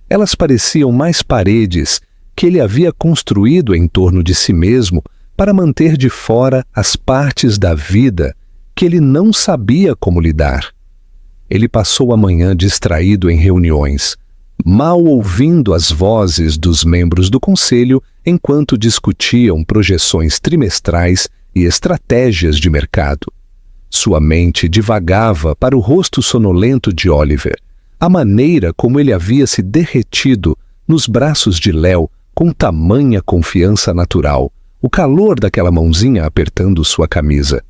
Elas pareciam mais paredes que ele havia construído em torno de si mesmo para manter de fora as partes da vida que ele não sabia como lidar. Ele passou a manhã distraído em reuniões, mal ouvindo as vozes dos membros do conselho enquanto discutiam projeções trimestrais e estratégias de mercado. Sua mente divagava para o rosto sonolento de Oliver, a maneira como ele havia se derretido nos braços de Léo com tamanha confiança natural, o calor daquela mãozinha apertando sua camisa.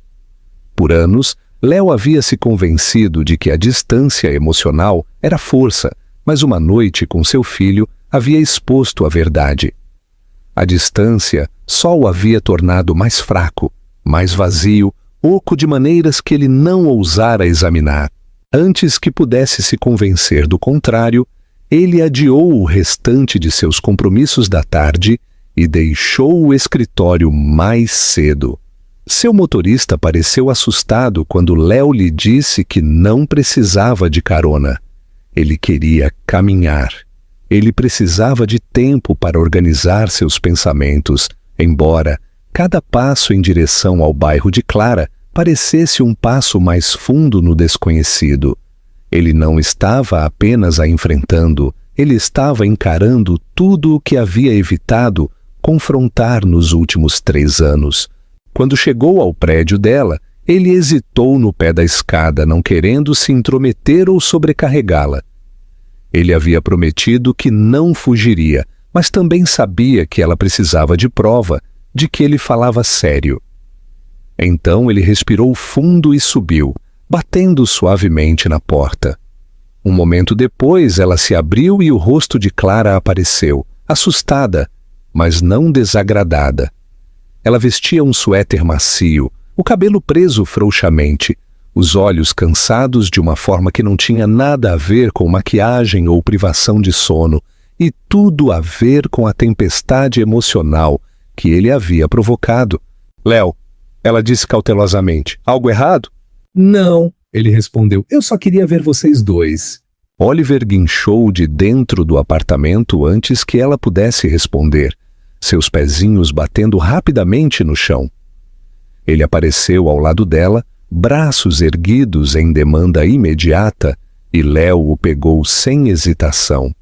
Por anos, Léo havia se convencido de que a distância emocional era força, mas uma noite com seu filho havia exposto a verdade. A distância só o havia tornado mais fraco, mais vazio, oco de maneiras que ele não ousara examinar. Antes que pudesse se convencer do contrário, ele adiou o restante de seus compromissos da tarde e deixou o escritório mais cedo. Seu motorista pareceu assustado quando Léo lhe disse que não precisava de carona. Ele queria caminhar. Ele precisava de tempo para organizar seus pensamentos, embora cada passo em direção ao bairro de Clara parecesse um passo mais fundo no desconhecido. Ele não estava apenas a enfrentando, ele estava encarando tudo o que havia evitado confrontar nos últimos 3 anos. Quando chegou ao prédio dela, ele hesitou no pé da escada, não querendo se intrometer ou sobrecarregá-la. Ele havia prometido que não fugiria, mas também sabia que ela precisava de prova de que ele falava sério. Então ele respirou fundo e subiu, batendo suavemente na porta. Um momento depois, ela se abriu e o rosto de Clara apareceu, assustada, mas não desagradada. Ela vestia um suéter macio, o cabelo preso frouxamente, os olhos cansados de uma forma que não tinha nada a ver com maquiagem ou privação de sono, e tudo a ver com a tempestade emocional que ele havia provocado. Léo, ela disse cautelosamente, algo errado? Não, ele respondeu, eu só queria ver vocês dois. Oliver guinchou de dentro do apartamento antes que ela pudesse responder, seus pezinhos batendo rapidamente no chão. Ele apareceu ao lado dela, braços erguidos em demanda imediata, e Léo o pegou sem hesitação.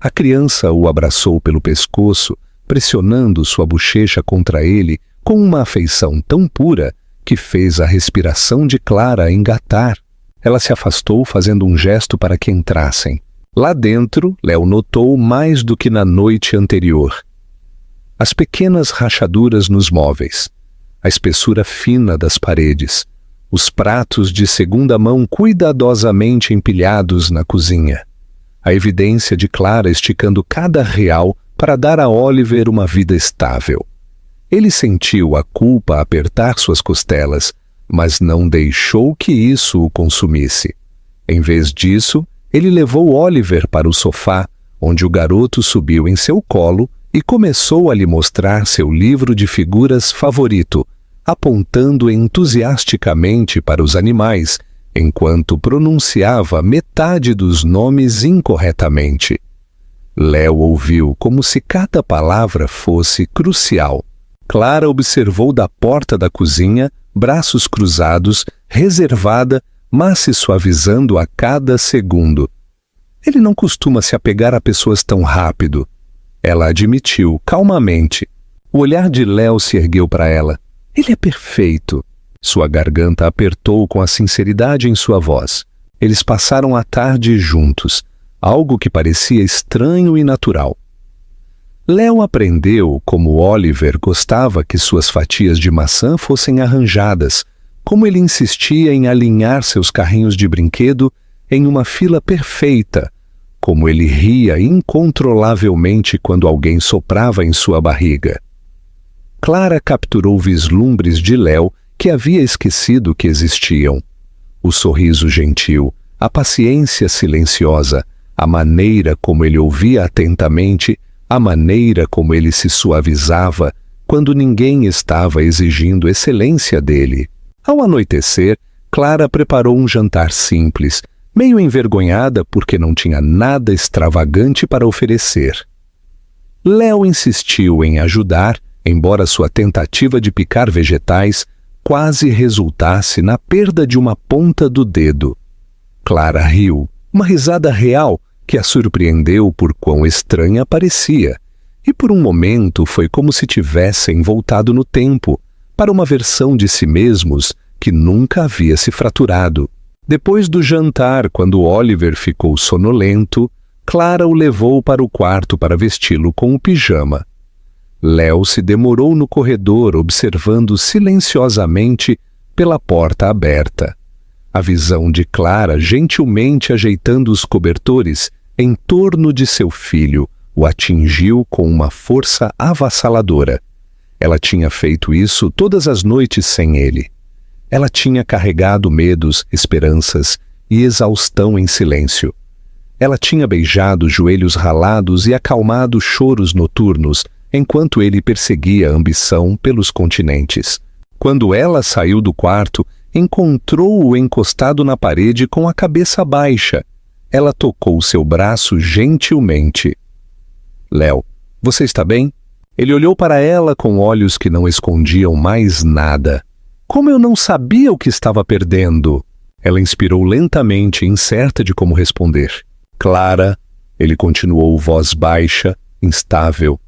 A criança o abraçou pelo pescoço, pressionando sua bochecha contra ele com uma afeição tão pura que fez a respiração de Clara engatar. Ela se afastou fazendo um gesto para que entrassem. Lá dentro, Léo notou mais do que na noite anterior. As pequenas rachaduras nos móveis, a espessura fina das paredes, os pratos de segunda mão cuidadosamente empilhados na cozinha, a evidência de Clara esticando cada real para dar a Oliver uma vida estável. Ele sentiu a culpa apertar suas costelas, mas não deixou que isso o consumisse. Em vez disso, ele levou Oliver para o sofá, onde o garoto subiu em seu colo e começou a lhe mostrar seu livro de figuras favorito, apontando entusiasticamente para os animais, enquanto pronunciava metade dos nomes incorretamente. Léo ouviu como se cada palavra fosse crucial. Clara observou da porta da cozinha, braços cruzados, reservada, mas se suavizando a cada segundo. Ele não costuma se apegar a pessoas tão rápido. Ela admitiu, calmamente. O olhar de Léo se ergueu para ela. Ele é perfeito. Sua garganta apertou com a sinceridade em sua voz. Eles passaram a tarde juntos, algo que parecia estranho e natural. Léo aprendeu como Oliver gostava que suas fatias de maçã fossem arranjadas, como ele insistia em alinhar seus carrinhos de brinquedo em uma fila perfeita, como ele ria incontrolavelmente quando alguém soprava em sua barriga. Clara capturou vislumbres de Léo que havia esquecido que existiam. O sorriso gentil, a paciência silenciosa, a maneira como ele ouvia atentamente, a maneira como ele se suavizava quando ninguém estava exigindo excelência dele. Ao anoitecer, Clara preparou um jantar simples, meio envergonhada porque não tinha nada extravagante para oferecer. Léo insistiu em ajudar, embora sua tentativa de picar vegetais quase resultasse na perda de uma ponta do dedo. Clara riu, uma risada real que a surpreendeu por quão estranha parecia, e por um momento foi como se tivessem voltado no tempo, para uma versão de si mesmos que nunca havia se fraturado. Depois do jantar, quando Oliver ficou sonolento, Clara o levou para o quarto para vesti-lo com o pijama. Léo se demorou no corredor observando silenciosamente pela porta aberta. A visão de Clara gentilmente ajeitando os cobertores em torno de seu filho o atingiu com uma força avassaladora. Ela tinha feito isso todas as noites sem ele. Ela tinha carregado medos, esperanças e exaustão em silêncio. Ela tinha beijado joelhos ralados e acalmado choros noturnos enquanto ele perseguia a ambição pelos continentes. Quando ela saiu do quarto, encontrou-o encostado na parede com a cabeça baixa. Ela tocou seu braço gentilmente. Léo, você está bem? Ele olhou para ela com olhos que não escondiam mais nada. Como eu não sabia o que estava perdendo? Ela inspirou lentamente, incerta de como responder. Clara, ele continuou, voz baixa, instável.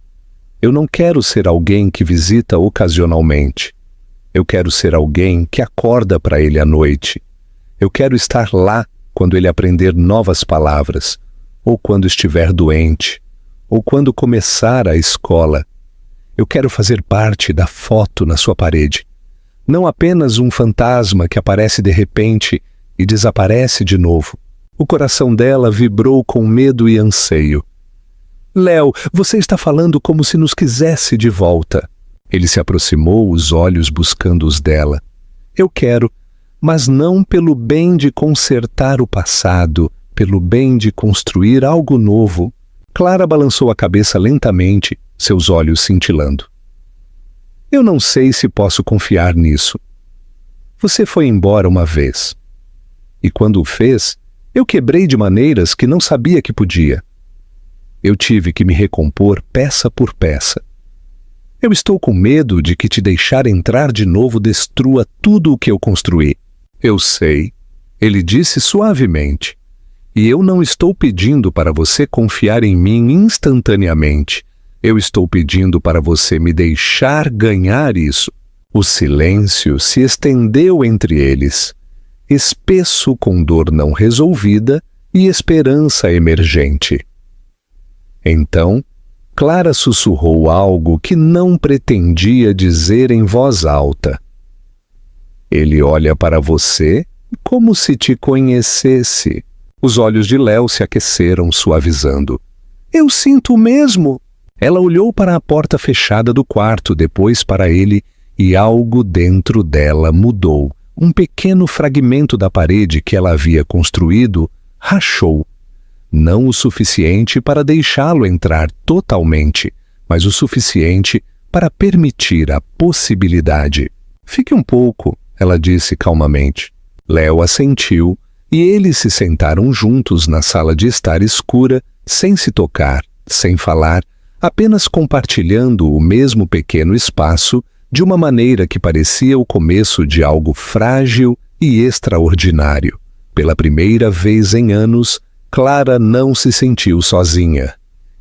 Eu não quero ser alguém que visita ocasionalmente. Eu quero ser alguém que acorda para ele à noite. Eu quero estar lá quando ele aprender novas palavras, ou quando estiver doente, ou quando começar a escola. Eu quero fazer parte da foto na sua parede. Não apenas um fantasma que aparece de repente e desaparece de novo. O coração dela vibrou com medo e anseio. Léo, você está falando como se nos quisesse de volta. Ele se aproximou, os olhos buscando os dela. Eu quero, mas não pelo bem de consertar o passado, pelo bem de construir algo novo. Clara balançou a cabeça lentamente, seus olhos cintilando. Eu não sei se posso confiar nisso. Você foi embora uma vez. E quando o fez, eu quebrei de maneiras que não sabia que podia. Eu tive que me recompor peça por peça. Eu estou com medo de que te deixar entrar de novo destrua tudo o que eu construí. Eu sei, ele disse suavemente. E eu não estou pedindo para você confiar em mim instantaneamente. Eu estou pedindo para você me deixar ganhar isso. O silêncio se estendeu entre eles, espesso com dor não resolvida e esperança emergente. Então, Clara sussurrou algo que não pretendia dizer em voz alta. Ele olha para você como se te conhecesse. Os olhos de Léo se aqueceram, suavizando. Eu sinto mesmo. Ela olhou para a porta fechada do quarto, depois para ele, e algo dentro dela mudou. Um pequeno fragmento da parede que ela havia construído rachou. Não o suficiente para deixá-lo entrar totalmente, mas o suficiente para permitir a possibilidade. Fique um pouco, ela disse calmamente. Léo assentiu, e eles se sentaram juntos na sala de estar escura, sem se tocar, sem falar, apenas compartilhando o mesmo pequeno espaço de uma maneira que parecia o começo de algo frágil e extraordinário. Pela primeira vez em anos, Clara não se sentiu sozinha.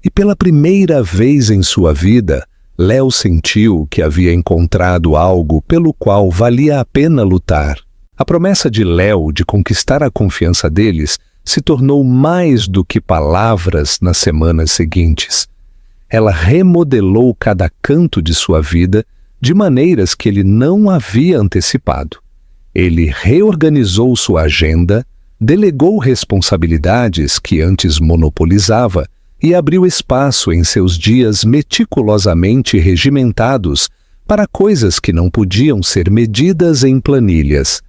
E pela primeira vez em sua vida, Léo sentiu que havia encontrado algo pelo qual valia a pena lutar. A promessa de Léo de conquistar a confiança deles se tornou mais do que palavras nas semanas seguintes. ela remodelou cada canto de sua vida de maneiras que ele não havia antecipado. Ele reorganizou sua agenda, delegou responsabilidades que antes monopolizava e abriu espaço em seus dias meticulosamente regimentados para coisas que não podiam ser medidas em planilhas.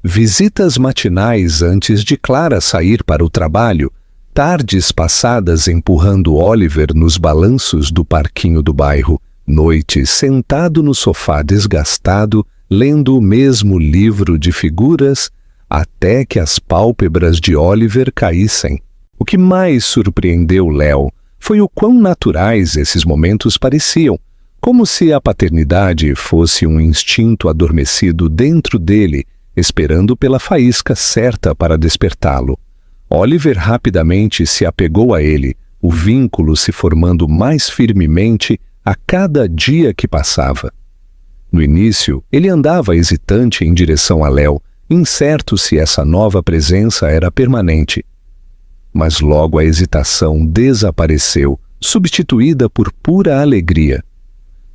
Visitas matinais antes de Clara sair para o trabalho, tardes passadas empurrando Oliver nos balanços do parquinho do bairro, noites sentado no sofá desgastado, lendo o mesmo livro de figuras, até que as pálpebras de Oliver caíssem. O que mais surpreendeu Léo foi o quão naturais esses momentos pareciam, como se a paternidade fosse um instinto adormecido dentro dele, esperando pela faísca certa para despertá-lo. Oliver rapidamente se apegou a ele, o vínculo se formando mais firmemente a cada dia que passava. No início, ele andava hesitante em direção a Léo, incerto se essa nova presença era permanente. Mas logo a hesitação desapareceu, substituída por pura alegria.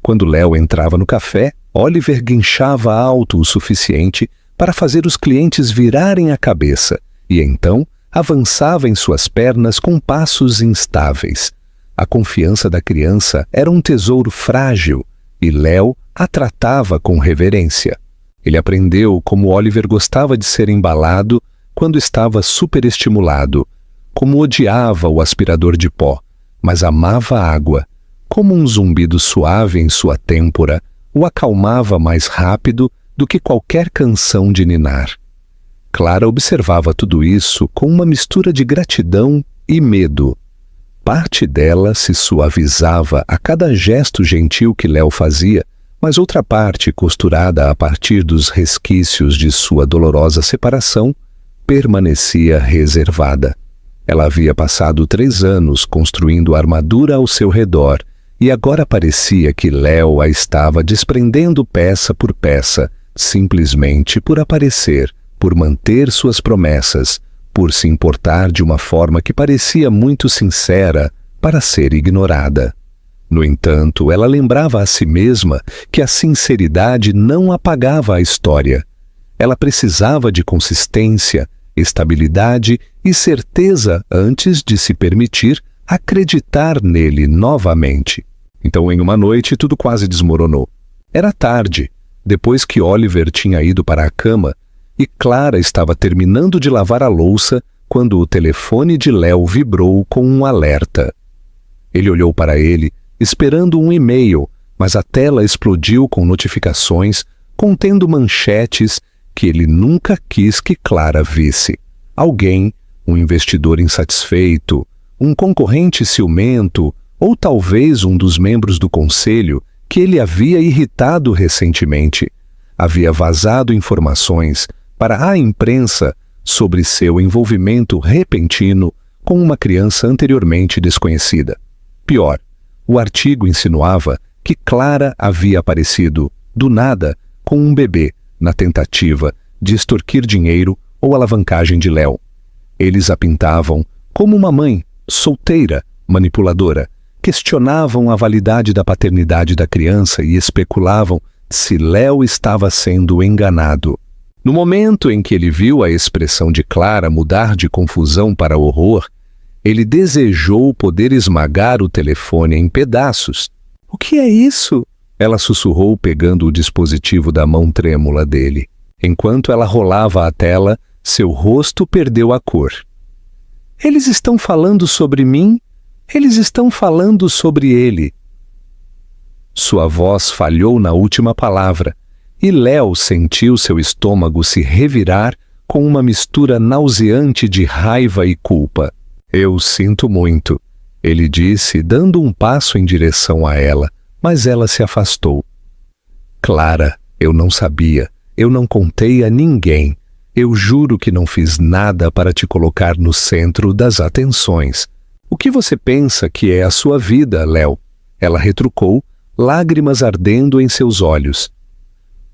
Quando Léo entrava no café, Oliver guinchava alto o suficiente para fazer os clientes virarem a cabeça, e então avançava em suas pernas com passos instáveis. A confiança da criança era um tesouro frágil, e Léo a tratava com reverência. Ele aprendeu como Oliver gostava de ser embalado quando estava superestimulado, como odiava o aspirador de pó, mas amava a água, como um zumbido suave em sua têmpora o acalmava mais rápido do que qualquer canção de ninar. Clara observava tudo isso com uma mistura de gratidão e medo. Parte dela se suavizava a cada gesto gentil que Léo fazia, mas outra parte, costurada a partir dos resquícios de sua dolorosa separação, permanecia reservada. Ela havia passado 3 anos construindo armadura ao seu redor, e agora parecia que Léo a estava desprendendo peça por peça, simplesmente por aparecer, por manter suas promessas, por se importar de uma forma que parecia muito sincera para ser ignorada. No entanto, ela lembrava a si mesma que a sinceridade não apagava a história. Ela precisava de consistência, estabilidade e certeza antes de se permitir acreditar nele novamente. Então, em uma noite, tudo quase desmoronou. Era tarde, depois que Oliver tinha ido para a cama, e Clara estava terminando de lavar a louça quando o telefone de Léo vibrou com um alerta. Ele olhou para ele, esperando um e-mail, mas a tela explodiu com notificações contendo manchetes que ele nunca quis que Clara visse. Alguém, um investidor insatisfeito, um concorrente ciumento ou talvez um dos membros do conselho que ele havia irritado recentemente, havia vazado informações para a imprensa sobre seu envolvimento repentino com uma criança anteriormente desconhecida. Pior, o artigo insinuava que Clara havia aparecido, do nada, com um bebê, na tentativa de extorquir dinheiro ou alavancagem de Léo. Eles a pintavam como uma mãe, solteira, manipuladora, questionavam a validade da paternidade da criança e especulavam se Léo estava sendo enganado. No momento em que ele viu a expressão de Clara mudar de confusão para horror, ele desejou poder esmagar o telefone em pedaços. "O que é isso?" ela sussurrou pegando o dispositivo da mão trêmula dele. Enquanto ela rolava a tela, seu rosto perdeu a cor. "Eles estão falando sobre mim? Eles estão falando sobre ele." Sua voz falhou na última palavra, e Léo sentiu seu estômago se revirar com uma mistura nauseante de raiva e culpa. "Eu sinto muito", ele disse, dando um passo em direção a ela, mas ela se afastou. "Clara, eu não sabia, eu não contei a ninguém. Eu juro que não fiz nada para te colocar no centro das atenções. O que você pensa que é a sua vida, Léo?" Ela retrucou, lágrimas ardendo em seus olhos.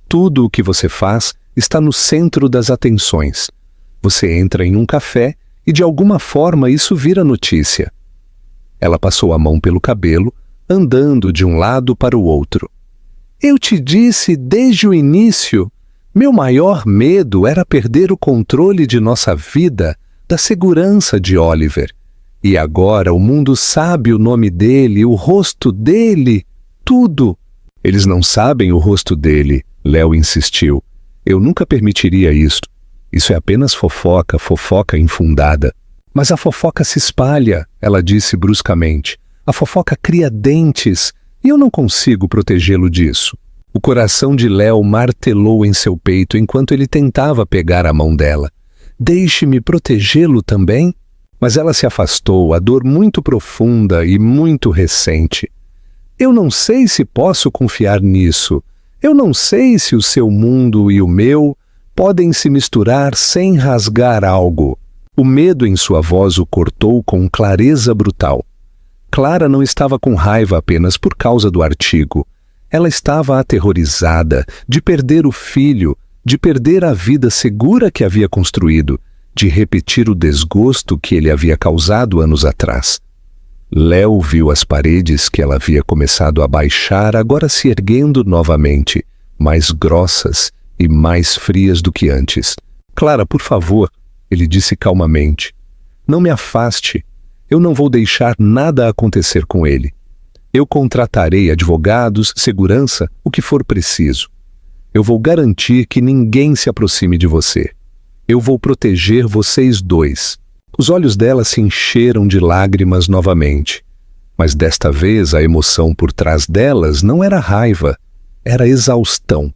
"Tudo o que você faz está no centro das atenções. Você entra em um café e de alguma forma isso vira notícia." Ela passou a mão pelo cabelo, andando de um lado para o outro. Eu te disse desde o início, meu maior medo era perder o controle de nossa vida, da segurança de Oliver. E agora o mundo sabe o nome dele, o rosto dele, tudo. Eles não sabem o rosto dele, Léo insistiu. Eu nunca permitiria isso. Isso é apenas fofoca, fofoca infundada. Mas a fofoca se espalha, ela disse bruscamente. A fofoca cria dentes, e eu não consigo protegê-lo disso. O coração de Léo martelou em seu peito enquanto ele tentava pegar a mão dela. Deixe-me protegê-lo também? Mas ela se afastou, a dor muito profunda e muito recente. Eu não sei se posso confiar nisso. Eu não sei se o seu mundo e o meu podem se misturar sem rasgar algo. O medo em sua voz o cortou com clareza brutal. Clara não estava com raiva apenas por causa do artigo. Ela estava aterrorizada de perder o filho, de perder a vida segura que havia construído, de repetir o desgosto que ele havia causado anos atrás. Léo viu as paredes que ela havia começado a baixar agora se erguendo novamente, mais grossas e mais frias do que antes. Clara, por favor, ele disse calmamente. Não me afaste. Eu não vou deixar nada acontecer com ele. Eu contratarei advogados, segurança, o que for preciso. Eu vou garantir que ninguém se aproxime de você. Eu vou proteger vocês dois. Os olhos dela se encheram de lágrimas novamente. Mas desta vez a emoção por trás delas não era raiva, era exaustão.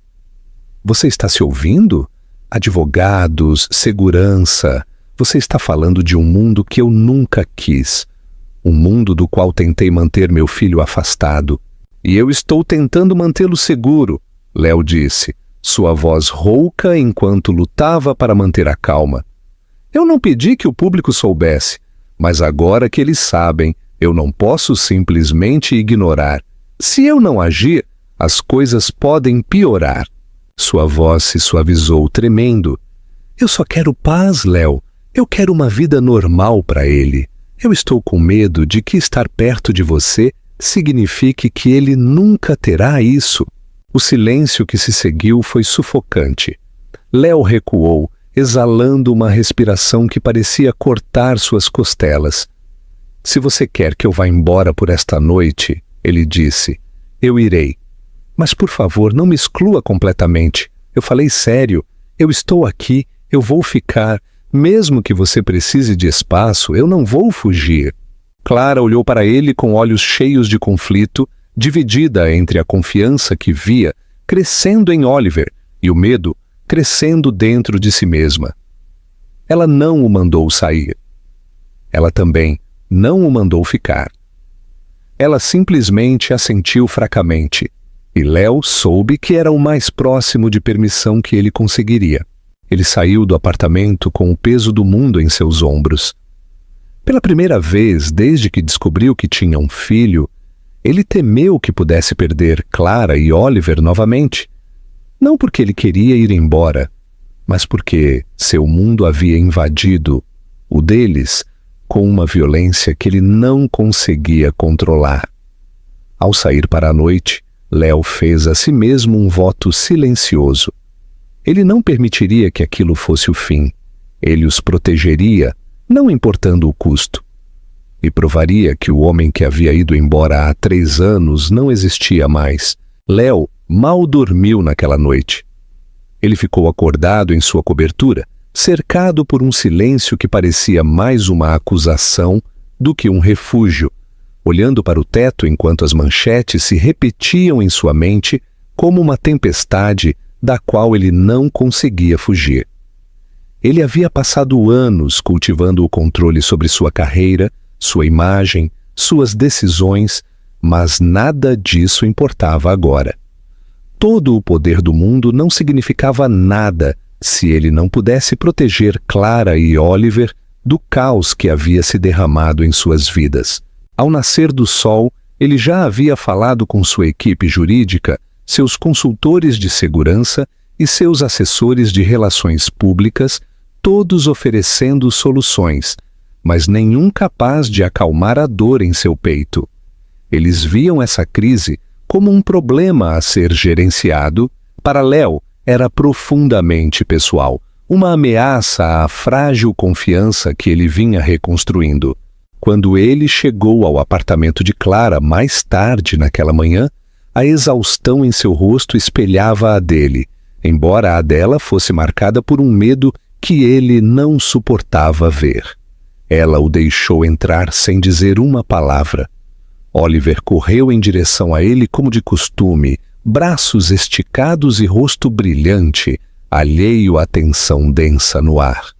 Você está se ouvindo? Advogados, segurança. Você está falando de um mundo que eu nunca quis. Um mundo do qual tentei manter meu filho afastado. E eu estou tentando mantê-lo seguro, Léo disse, sua voz rouca enquanto lutava para manter a calma. Eu não pedi que o público soubesse, mas agora que eles sabem, eu não posso simplesmente ignorar. Se eu não agir, as coisas podem piorar. Sua voz se suavizou, tremendo. Eu só quero paz, Léo. Eu quero uma vida normal para ele. Eu estou com medo de que estar perto de você signifique que ele nunca terá isso. O silêncio que se seguiu foi sufocante. Léo recuou, exalando uma respiração que parecia cortar suas costelas. Se você quer que eu vá embora por esta noite, ele disse, eu irei. Mas por favor, não me exclua completamente. Eu falei sério. Eu estou aqui, eu vou ficar. Mesmo que você precise de espaço, eu não vou fugir. Clara olhou para ele com olhos cheios de conflito, dividida entre a confiança que via crescendo em Oliver e o medo crescendo dentro de si mesma. Ela não o mandou sair. Ela também não o mandou ficar. Ela simplesmente assentiu fracamente, e Léo soube que era o mais próximo de permissão que ele conseguiria. Ele saiu do apartamento com o peso do mundo em seus ombros. Pela primeira vez desde que descobriu que tinha um filho, ele temeu que pudesse perder Clara e Oliver novamente. Não porque ele queria ir embora, mas porque seu mundo havia invadido o deles com uma violência que ele não conseguia controlar. Ao sair para a noite, Léo fez a si mesmo um voto silencioso. Ele não permitiria que aquilo fosse o fim. Ele os protegeria, não importando o custo. E provaria que o homem que havia ido embora há 3 anos não existia mais. Léo mal dormiu naquela noite. Ele ficou acordado em sua cobertura, cercado por um silêncio que parecia mais uma acusação do que um refúgio, olhando para o teto enquanto as manchetes se repetiam em sua mente como uma tempestade da qual ele não conseguia fugir. Ele havia passado anos cultivando o controle sobre sua carreira, sua imagem, suas decisões, mas nada disso importava agora. Todo o poder do mundo não significava nada se ele não pudesse proteger Clara e Oliver do caos que havia se derramado em suas vidas. Ao nascer do sol, ele já havia falado com sua equipe jurídica, seus consultores de segurança e seus assessores de relações públicas, todos oferecendo soluções, mas nenhum capaz de acalmar a dor em seu peito. Eles viam essa crise como um problema a ser gerenciado. Para Léo, era profundamente pessoal, uma ameaça à frágil confiança que ele vinha reconstruindo. Quando ele chegou ao apartamento de Clara mais tarde naquela manhã, a exaustão em seu rosto espelhava a dele, embora a dela fosse marcada por um medo que ele não suportava ver. Ela o deixou entrar sem dizer uma palavra. Oliver correu em direção a ele como de costume, braços esticados e rosto brilhante, alheio à tensão densa no ar.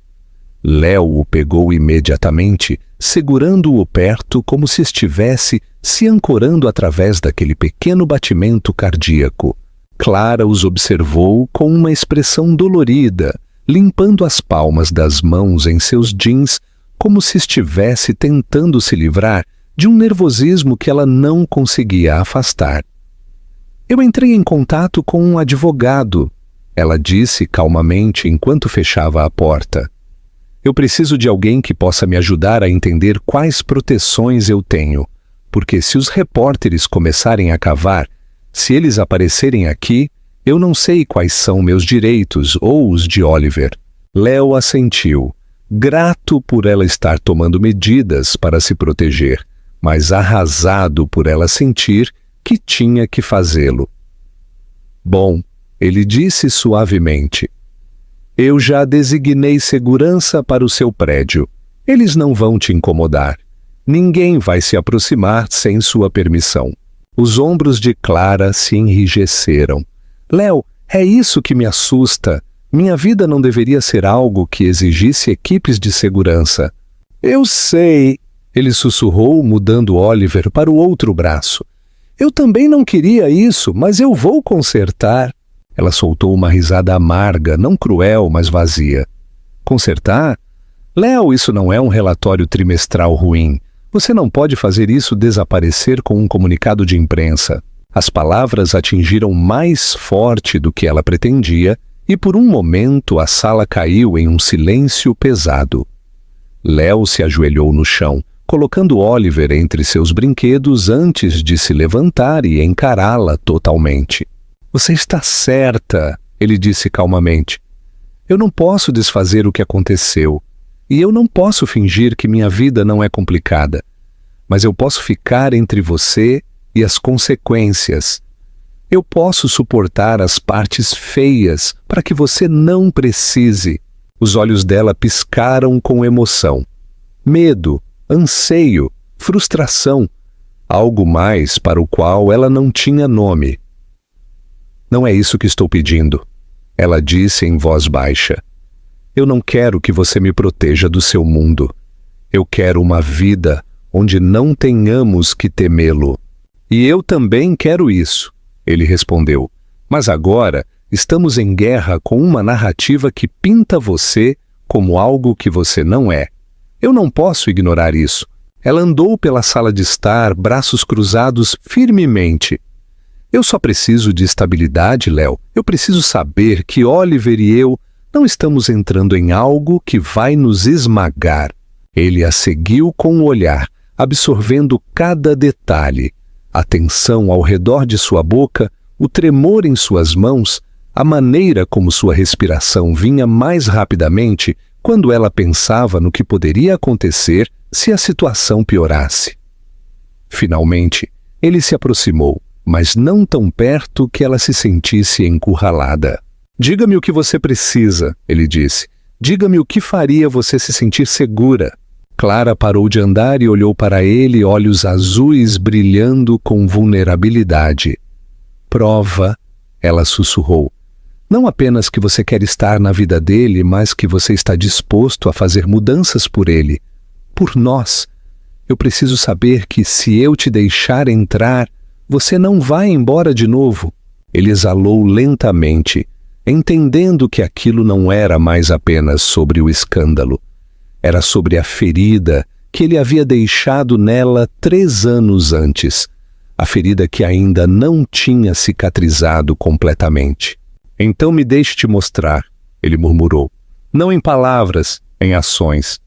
Léo o pegou imediatamente, segurando-o perto como se estivesse se ancorando através daquele pequeno batimento cardíaco. Clara os observou com uma expressão dolorida, limpando as palmas das mãos em seus jeans, como se estivesse tentando se livrar de um nervosismo que ela não conseguia afastar. Eu entrei em contato com um advogado, ela disse calmamente enquanto fechava a porta. Eu preciso de alguém que possa me ajudar a entender quais proteções eu tenho, porque se os repórteres começarem a cavar, se eles aparecerem aqui, eu não sei quais são meus direitos ou os de Oliver. Léo assentiu, grato por ela estar tomando medidas para se proteger, mas arrasado por ela sentir que tinha que fazê-lo. Bom, ele disse suavemente, eu já designei segurança para o seu prédio. Eles não vão te incomodar. Ninguém vai se aproximar sem sua permissão. Os ombros de Clara se enrijeceram. Léo, é isso que me assusta. Minha vida não deveria ser algo que exigisse equipes de segurança. Eu sei, ele sussurrou, mudando Oliver para o outro braço. Eu também não queria isso, mas eu vou consertar. Ela soltou uma risada amarga, não cruel, mas vazia. Consertar? Léo, isso não é um relatório trimestral ruim. Você não pode fazer isso desaparecer com um comunicado de imprensa. As palavras atingiram mais forte do que ela pretendia e por um momento a sala caiu em um silêncio pesado. Léo se ajoelhou no chão, colocando Oliver entre seus brinquedos antes de se levantar e encará-la totalmente. Você está certa, ele disse calmamente. Eu não posso desfazer o que aconteceu, e eu não posso fingir que minha vida não é complicada, mas eu posso ficar entre você e as consequências. Eu posso suportar as partes feias para que você não precise. Os olhos dela piscaram com emoção. Medo, anseio, frustração, algo mais para o qual ela não tinha nome. Não é isso que estou pedindo, ela disse em voz baixa. Eu não quero que você me proteja do seu mundo. Eu quero uma vida onde não tenhamos que temê-lo. E eu também quero isso, ele respondeu. Mas agora estamos em guerra com uma narrativa que pinta você como algo que você não é. Eu não posso ignorar isso. Ela andou pela sala de estar, braços cruzados firmemente. Eu só preciso de estabilidade, Léo. Eu preciso saber que Oliver e eu não estamos entrando em algo que vai nos esmagar. Ele a seguiu com o olhar, absorvendo cada detalhe. A tensão ao redor de sua boca, o tremor em suas mãos, a maneira como sua respiração vinha mais rapidamente quando ela pensava no que poderia acontecer se a situação piorasse. Finalmente, ele se aproximou, mas não tão perto que ela se sentisse encurralada. Diga-me o que você precisa, ele disse. Diga-me o que faria você se sentir segura. Clara parou de andar e olhou para ele, olhos azuis brilhando com vulnerabilidade. Prova, ela sussurrou. Não apenas que você quer estar na vida dele, mas que você está disposto a fazer mudanças por ele. Por nós. Eu preciso saber que se eu te deixar entrar, você não vai embora de novo. Ele exalou lentamente, entendendo que aquilo não era mais apenas sobre o escândalo. Era sobre a ferida que ele havia deixado nela 3 anos antes. A ferida que ainda não tinha cicatrizado completamente. Então me deixe te mostrar, ele murmurou. Não em palavras, em ações.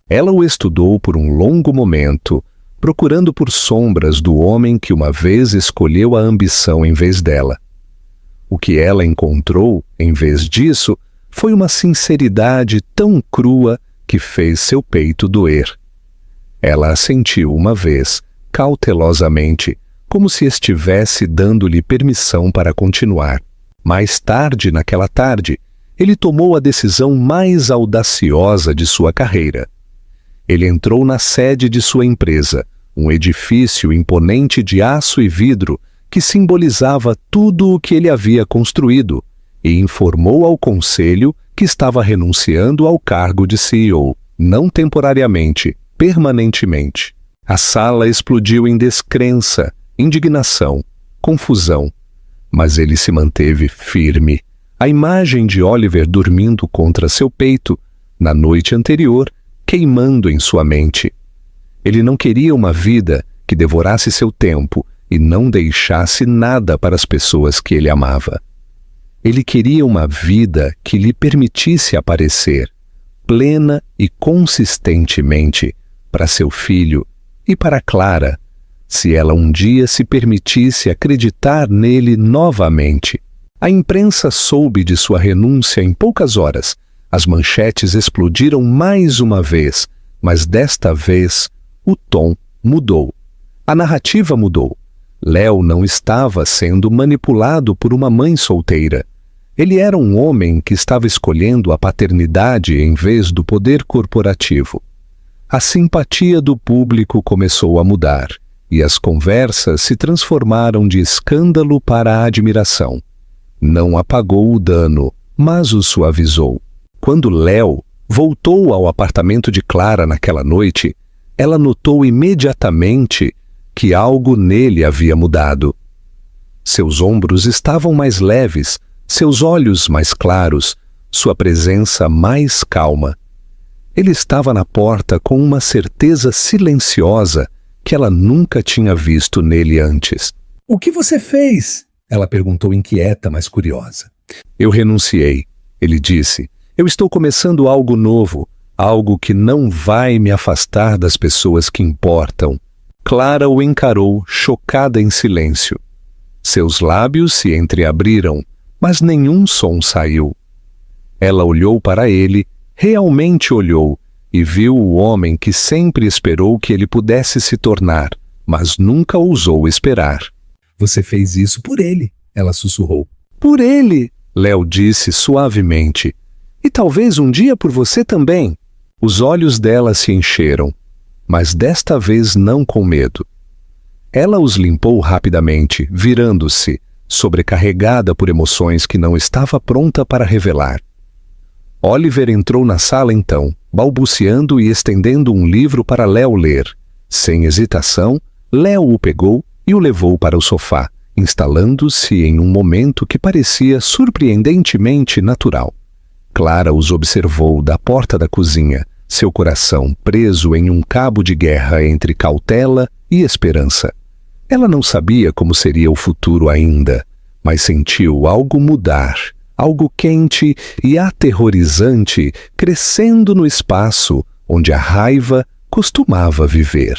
Ela o estudou por um longo momento, procurando por sombras do homem que uma vez escolheu a ambição em vez dela. O que ela encontrou, em vez disso, foi uma sinceridade tão crua que fez seu peito doer. Ela assentiu uma vez, cautelosamente, como se estivesse dando-lhe permissão para continuar. Mais tarde, naquela tarde, ele tomou a decisão mais audaciosa de sua carreira. Ele entrou na sede de sua empresa, um edifício imponente de aço e vidro que simbolizava tudo o que ele havia construído, e informou ao conselho que estava renunciando ao cargo de CEO, não temporariamente, permanentemente. A sala explodiu em descrença, indignação, confusão, mas ele se manteve firme. A imagem de Oliver dormindo contra seu peito, na noite anterior, queimando em sua mente. Ele não queria uma vida que devorasse seu tempo e não deixasse nada para as pessoas que ele amava. Ele queria uma vida que lhe permitisse aparecer, plena e consistentemente, para seu filho e para Clara, se ela um dia se permitisse acreditar nele novamente. A imprensa soube de sua renúncia em poucas horas. As manchetes explodiram mais uma vez, mas desta vez o tom mudou. A narrativa mudou. Léo não estava sendo manipulado por uma mãe solteira. Ele era um homem que estava escolhendo a paternidade em vez do poder corporativo. A simpatia do público começou a mudar, e as conversas se transformaram de escândalo para a admiração. Não apagou o dano, mas o suavizou. Quando Léo voltou ao apartamento de Clara naquela noite, ela notou imediatamente que algo nele havia mudado. Seus ombros estavam mais leves, seus olhos mais claros, sua presença mais calma. Ele estava na porta com uma certeza silenciosa que ela nunca tinha visto nele antes. O que você fez? Ela perguntou inquieta, mas curiosa. Eu renunciei, ele disse. Eu estou começando algo novo, algo que não vai me afastar das pessoas que importam. Clara o encarou, chocada em silêncio. Seus lábios se entreabriram, mas nenhum som saiu. Ela olhou para ele, realmente olhou, e viu o homem que sempre esperou que ele pudesse se tornar, mas nunca ousou esperar. Você fez isso por ele, ela sussurrou. Por ele, Léo disse suavemente. E talvez um dia por você também. Os olhos dela se encheram, mas desta vez não com medo. Ela os limpou rapidamente, virando-se, sobrecarregada por emoções que não estava pronta para revelar. Oliver entrou na sala então, balbuciando e estendendo um livro para Léo ler. Sem hesitação, Léo o pegou e o levou para o sofá, instalando-se em um momento que parecia surpreendentemente natural. Clara os observou da porta da cozinha, seu coração preso em um cabo de guerra entre cautela e esperança. Ela não sabia como seria o futuro ainda, mas sentiu algo mudar, algo quente e aterrorizante crescendo no espaço onde a raiva costumava viver.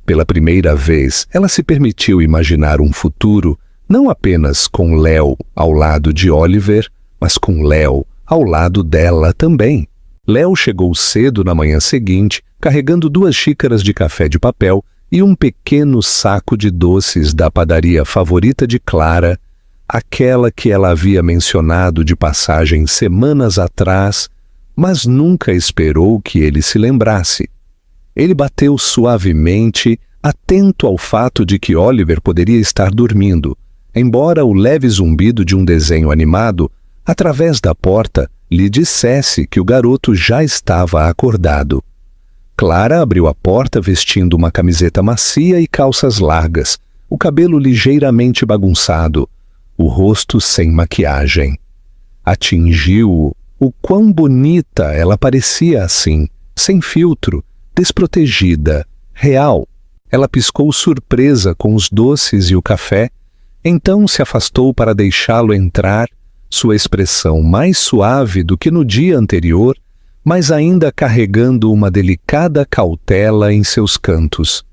Pela primeira vez, ela se permitiu imaginar um futuro não apenas com Léo ao lado de Oliver, mas com Léo ao lado dela também. Léo chegou cedo na manhã seguinte, carregando 2 xícaras de café de papel e um pequeno saco de doces da padaria favorita de Clara, aquela que ela havia mencionado de passagem semanas atrás, mas nunca esperou que ele se lembrasse. Ele bateu suavemente, atento ao fato de que Oliver poderia estar dormindo, embora o leve zumbido de um desenho animado, através da porta, lhe dissesse que o garoto já estava acordado. Clara abriu a porta vestindo uma camiseta macia e calças largas, o cabelo ligeiramente bagunçado, o rosto sem maquiagem. Atingiu-o o quão bonita ela parecia assim, sem filtro, desprotegida, real. Ela piscou surpresa com os doces e o café, então se afastou para deixá-lo entrar, sua expressão mais suave do que no dia anterior, mas ainda carregando uma delicada cautela em seus cantos.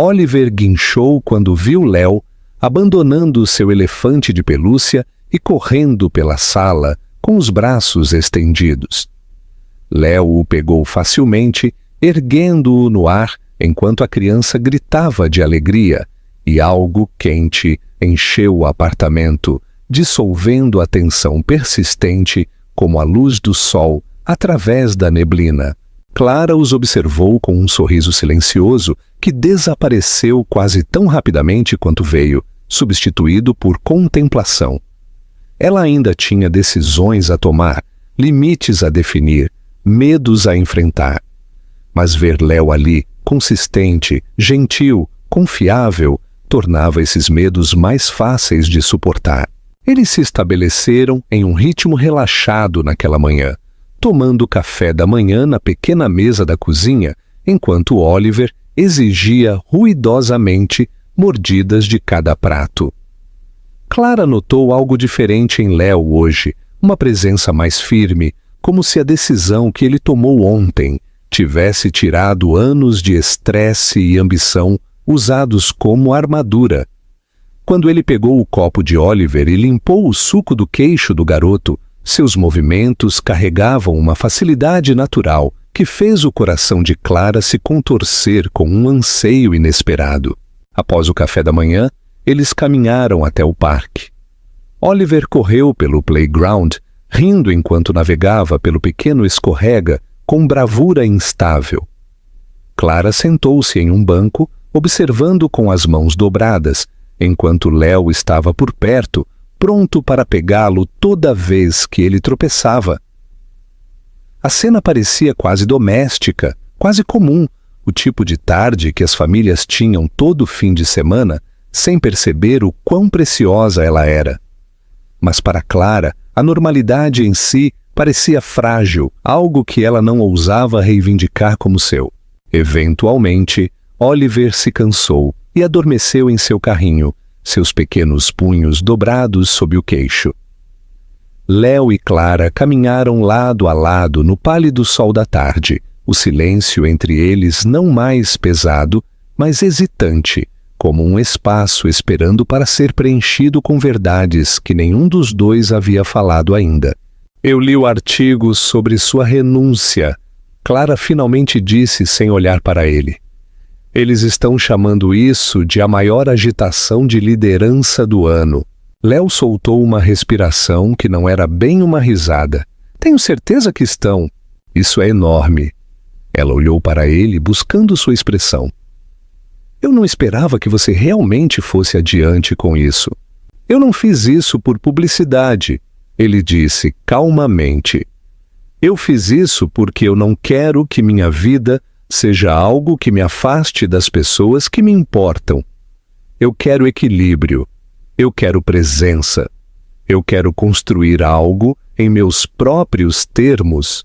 Oliver guinchou quando viu Léo abandonando seu elefante de pelúcia e correndo pela sala com os braços estendidos. Léo o pegou facilmente, erguendo-o no ar enquanto a criança gritava de alegria, e algo quente encheu o apartamento, dissolvendo a tensão persistente como a luz do sol através da neblina. Clara os observou com um sorriso silencioso que desapareceu quase tão rapidamente quanto veio, substituído por contemplação. Ela ainda tinha decisões a tomar, limites a definir, medos a enfrentar. Mas ver Léo ali, consistente, gentil, confiável, tornava esses medos mais fáceis de suportar. Eles se estabeleceram em um ritmo relaxado naquela manhã, tomando café da manhã na pequena mesa da cozinha, enquanto Oliver exigia ruidosamente mordidas de cada prato. Clara notou algo diferente em Léo hoje, uma presença mais firme, como se a decisão que ele tomou ontem tivesse tirado anos de estresse e ambição usados como armadura. Quando ele pegou o copo de Oliver e limpou o suco do queixo do garoto, seus movimentos carregavam uma facilidade natural que fez o coração de Clara se contorcer com um anseio inesperado. Após o café da manhã, eles caminharam até o parque. Oliver correu pelo playground, rindo enquanto navegava pelo pequeno escorrega com bravura instável. Clara sentou-se em um banco, observando com as mãos dobradas, enquanto Léo estava por perto, pronto para pegá-lo toda vez que ele tropeçava. A cena parecia quase doméstica, quase comum, o tipo de tarde que as famílias tinham todo fim de semana, sem perceber o quão preciosa ela era. Mas para Clara, a normalidade em si parecia frágil, algo que ela não ousava reivindicar como seu. Eventualmente, Oliver se cansou e adormeceu em seu carrinho, seus pequenos punhos dobrados sob o queixo. Léo e Clara caminharam lado a lado no pálido sol da tarde, o silêncio entre eles não mais pesado, mas hesitante, como um espaço esperando para ser preenchido com verdades que nenhum dos dois havia falado ainda. Eu li o artigo sobre sua renúncia, Clara finalmente disse sem olhar para ele. Eles estão chamando isso de a maior agitação de liderança do ano. Léo soltou uma respiração que não era bem uma risada. Tenho certeza que estão. Isso é enorme. Ela olhou para ele, buscando sua expressão. Eu não esperava que você realmente fosse adiante com isso. Eu não fiz isso por publicidade, ele disse calmamente. Eu fiz isso porque eu não quero que minha vida seja algo que me afaste das pessoas que me importam. Eu quero equilíbrio. Eu quero presença. Eu quero construir algo em meus próprios termos.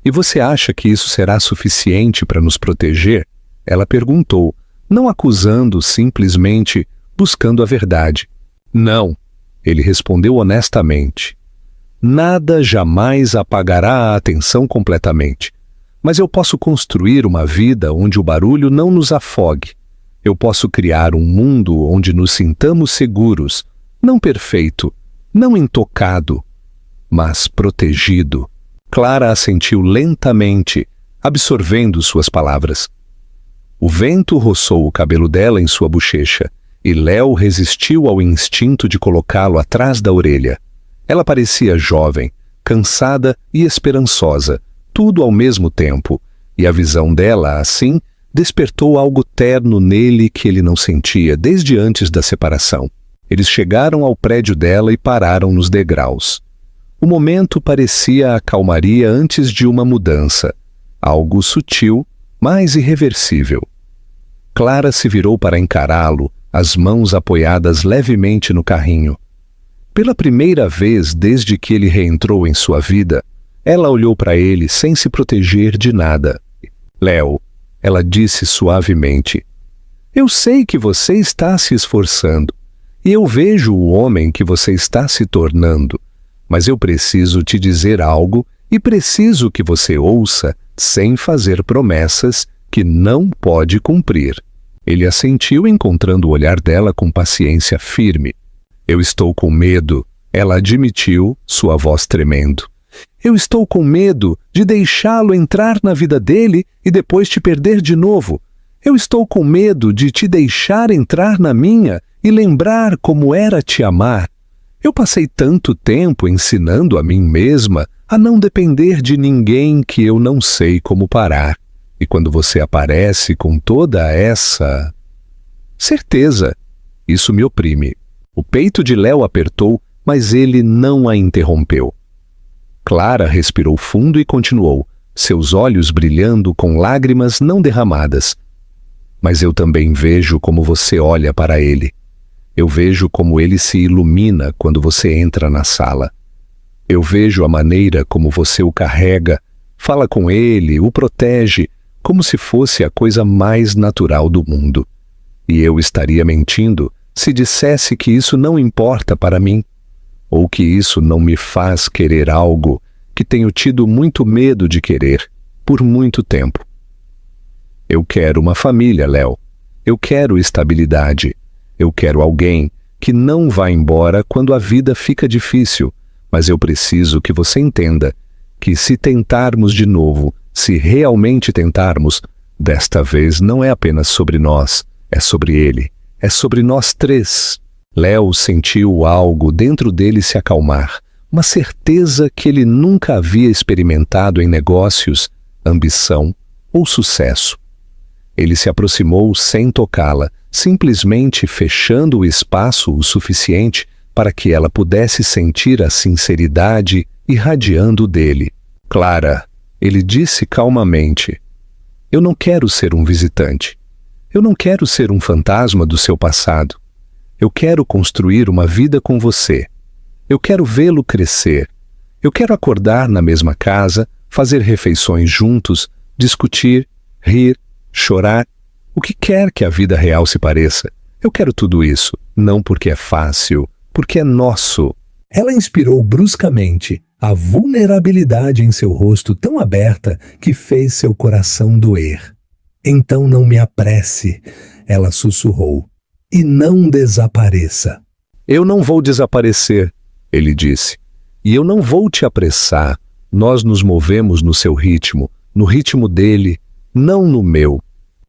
E você acha que isso será suficiente para nos proteger? Ela perguntou, não acusando, simplesmente buscando a verdade. Não, ele respondeu honestamente. Nada jamais apagará a atenção completamente. Mas eu posso construir uma vida onde o barulho não nos afogue. Eu posso criar um mundo onde nos sintamos seguros, não perfeito, não intocado, mas protegido. Clara assentiu lentamente, absorvendo suas palavras. O vento roçou o cabelo dela em sua bochecha, e Léo resistiu ao instinto de colocá-lo atrás da orelha. Ela parecia jovem, cansada e esperançosa, tudo ao mesmo tempo, e a visão dela, assim, despertou algo terno nele que ele não sentia desde antes da separação. Eles chegaram ao prédio dela e pararam nos degraus. O momento parecia a calmaria antes de uma mudança, algo sutil, mas irreversível. Clara se virou para encará-lo, as mãos apoiadas levemente no carrinho. Pela primeira vez desde que ele reentrou em sua vida, ela olhou para ele sem se proteger de nada. Léo, ela disse suavemente, eu sei que você está se esforçando, e eu vejo o homem que você está se tornando, mas eu preciso te dizer algo e preciso que você ouça sem fazer promessas que não pode cumprir. Ele assentiu, encontrando o olhar dela com paciência firme. Eu estou com medo, ela admitiu, sua voz tremendo. Eu estou com medo de deixá-lo entrar na vida dele e depois te perder de novo. Eu estou com medo de te deixar entrar na minha e lembrar como era te amar. Eu passei tanto tempo ensinando a mim mesma a não depender de ninguém que eu não sei como parar. E quando você aparece com toda essa certeza, isso me oprime. O peito de Léo apertou, mas ele não a interrompeu. Clara respirou fundo e continuou, seus olhos brilhando com lágrimas não derramadas. Mas eu também vejo como você olha para ele. Eu vejo como ele se ilumina quando você entra na sala. Eu vejo a maneira como você o carrega, fala com ele, o protege, como se fosse a coisa mais natural do mundo. E eu estaria mentindo se dissesse que isso não importa para mim, ou que isso não me faz querer algo que tenho tido muito medo de querer por muito tempo. Eu quero uma família, Léo. Eu quero estabilidade. Eu quero alguém que não vá embora quando a vida fica difícil, mas eu preciso que você entenda que se tentarmos de novo, se realmente tentarmos, desta vez não é apenas sobre nós, é sobre ele, é sobre nós três. Léo sentiu algo dentro dele se acalmar, uma certeza que ele nunca havia experimentado em negócios, ambição ou sucesso. Ele se aproximou sem tocá-la, simplesmente fechando o espaço o suficiente para que ela pudesse sentir a sinceridade irradiando dele. Clara, ele disse calmamente, eu não quero ser um visitante. Eu não quero ser um fantasma do seu passado. Eu quero construir uma vida com você. Eu quero vê-lo crescer. Eu quero acordar na mesma casa, fazer refeições juntos, discutir, rir, chorar, o que quer que a vida real se pareça. Eu quero tudo isso, não porque é fácil, porque é nosso. Ela inspirou bruscamente, a vulnerabilidade em seu rosto tão aberta que fez seu coração doer. Então não me apresse, ela sussurrou, e não desapareça. Eu não vou desaparecer, ele disse, e eu não vou te apressar. Nós nos movemos no seu ritmo, no ritmo dele, não no meu.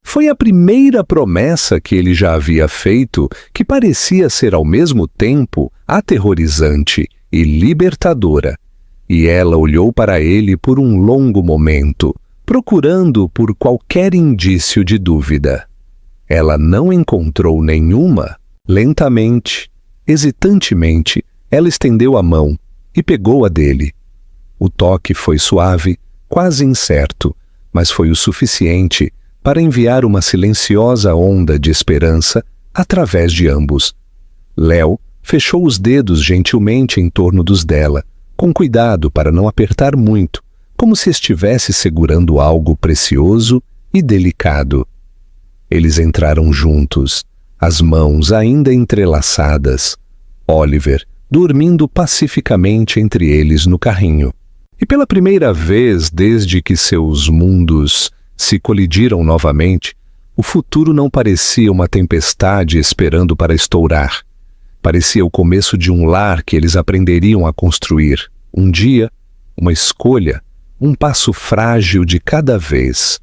Foi a primeira promessa que ele já havia feito que parecia ser ao mesmo tempo aterrorizante e libertadora. E ela olhou para ele por um longo momento, procurando por qualquer indício de dúvida. Ela não encontrou nenhuma. Lentamente, hesitantemente, ela estendeu a mão e pegou a dele. O toque foi suave, quase incerto, mas foi o suficiente para enviar uma silenciosa onda de esperança através de ambos. Léo fechou os dedos gentilmente em torno dos dela, com cuidado para não apertar muito, como se estivesse segurando algo precioso e delicado. Eles entraram juntos, as mãos ainda entrelaçadas, Oliver dormindo pacificamente entre eles no carrinho. E pela primeira vez desde que seus mundos se colidiram novamente, o futuro não parecia uma tempestade esperando para estourar. Parecia o começo de um lar que eles aprenderiam a construir. Um dia, uma escolha, um passo frágil de cada vez.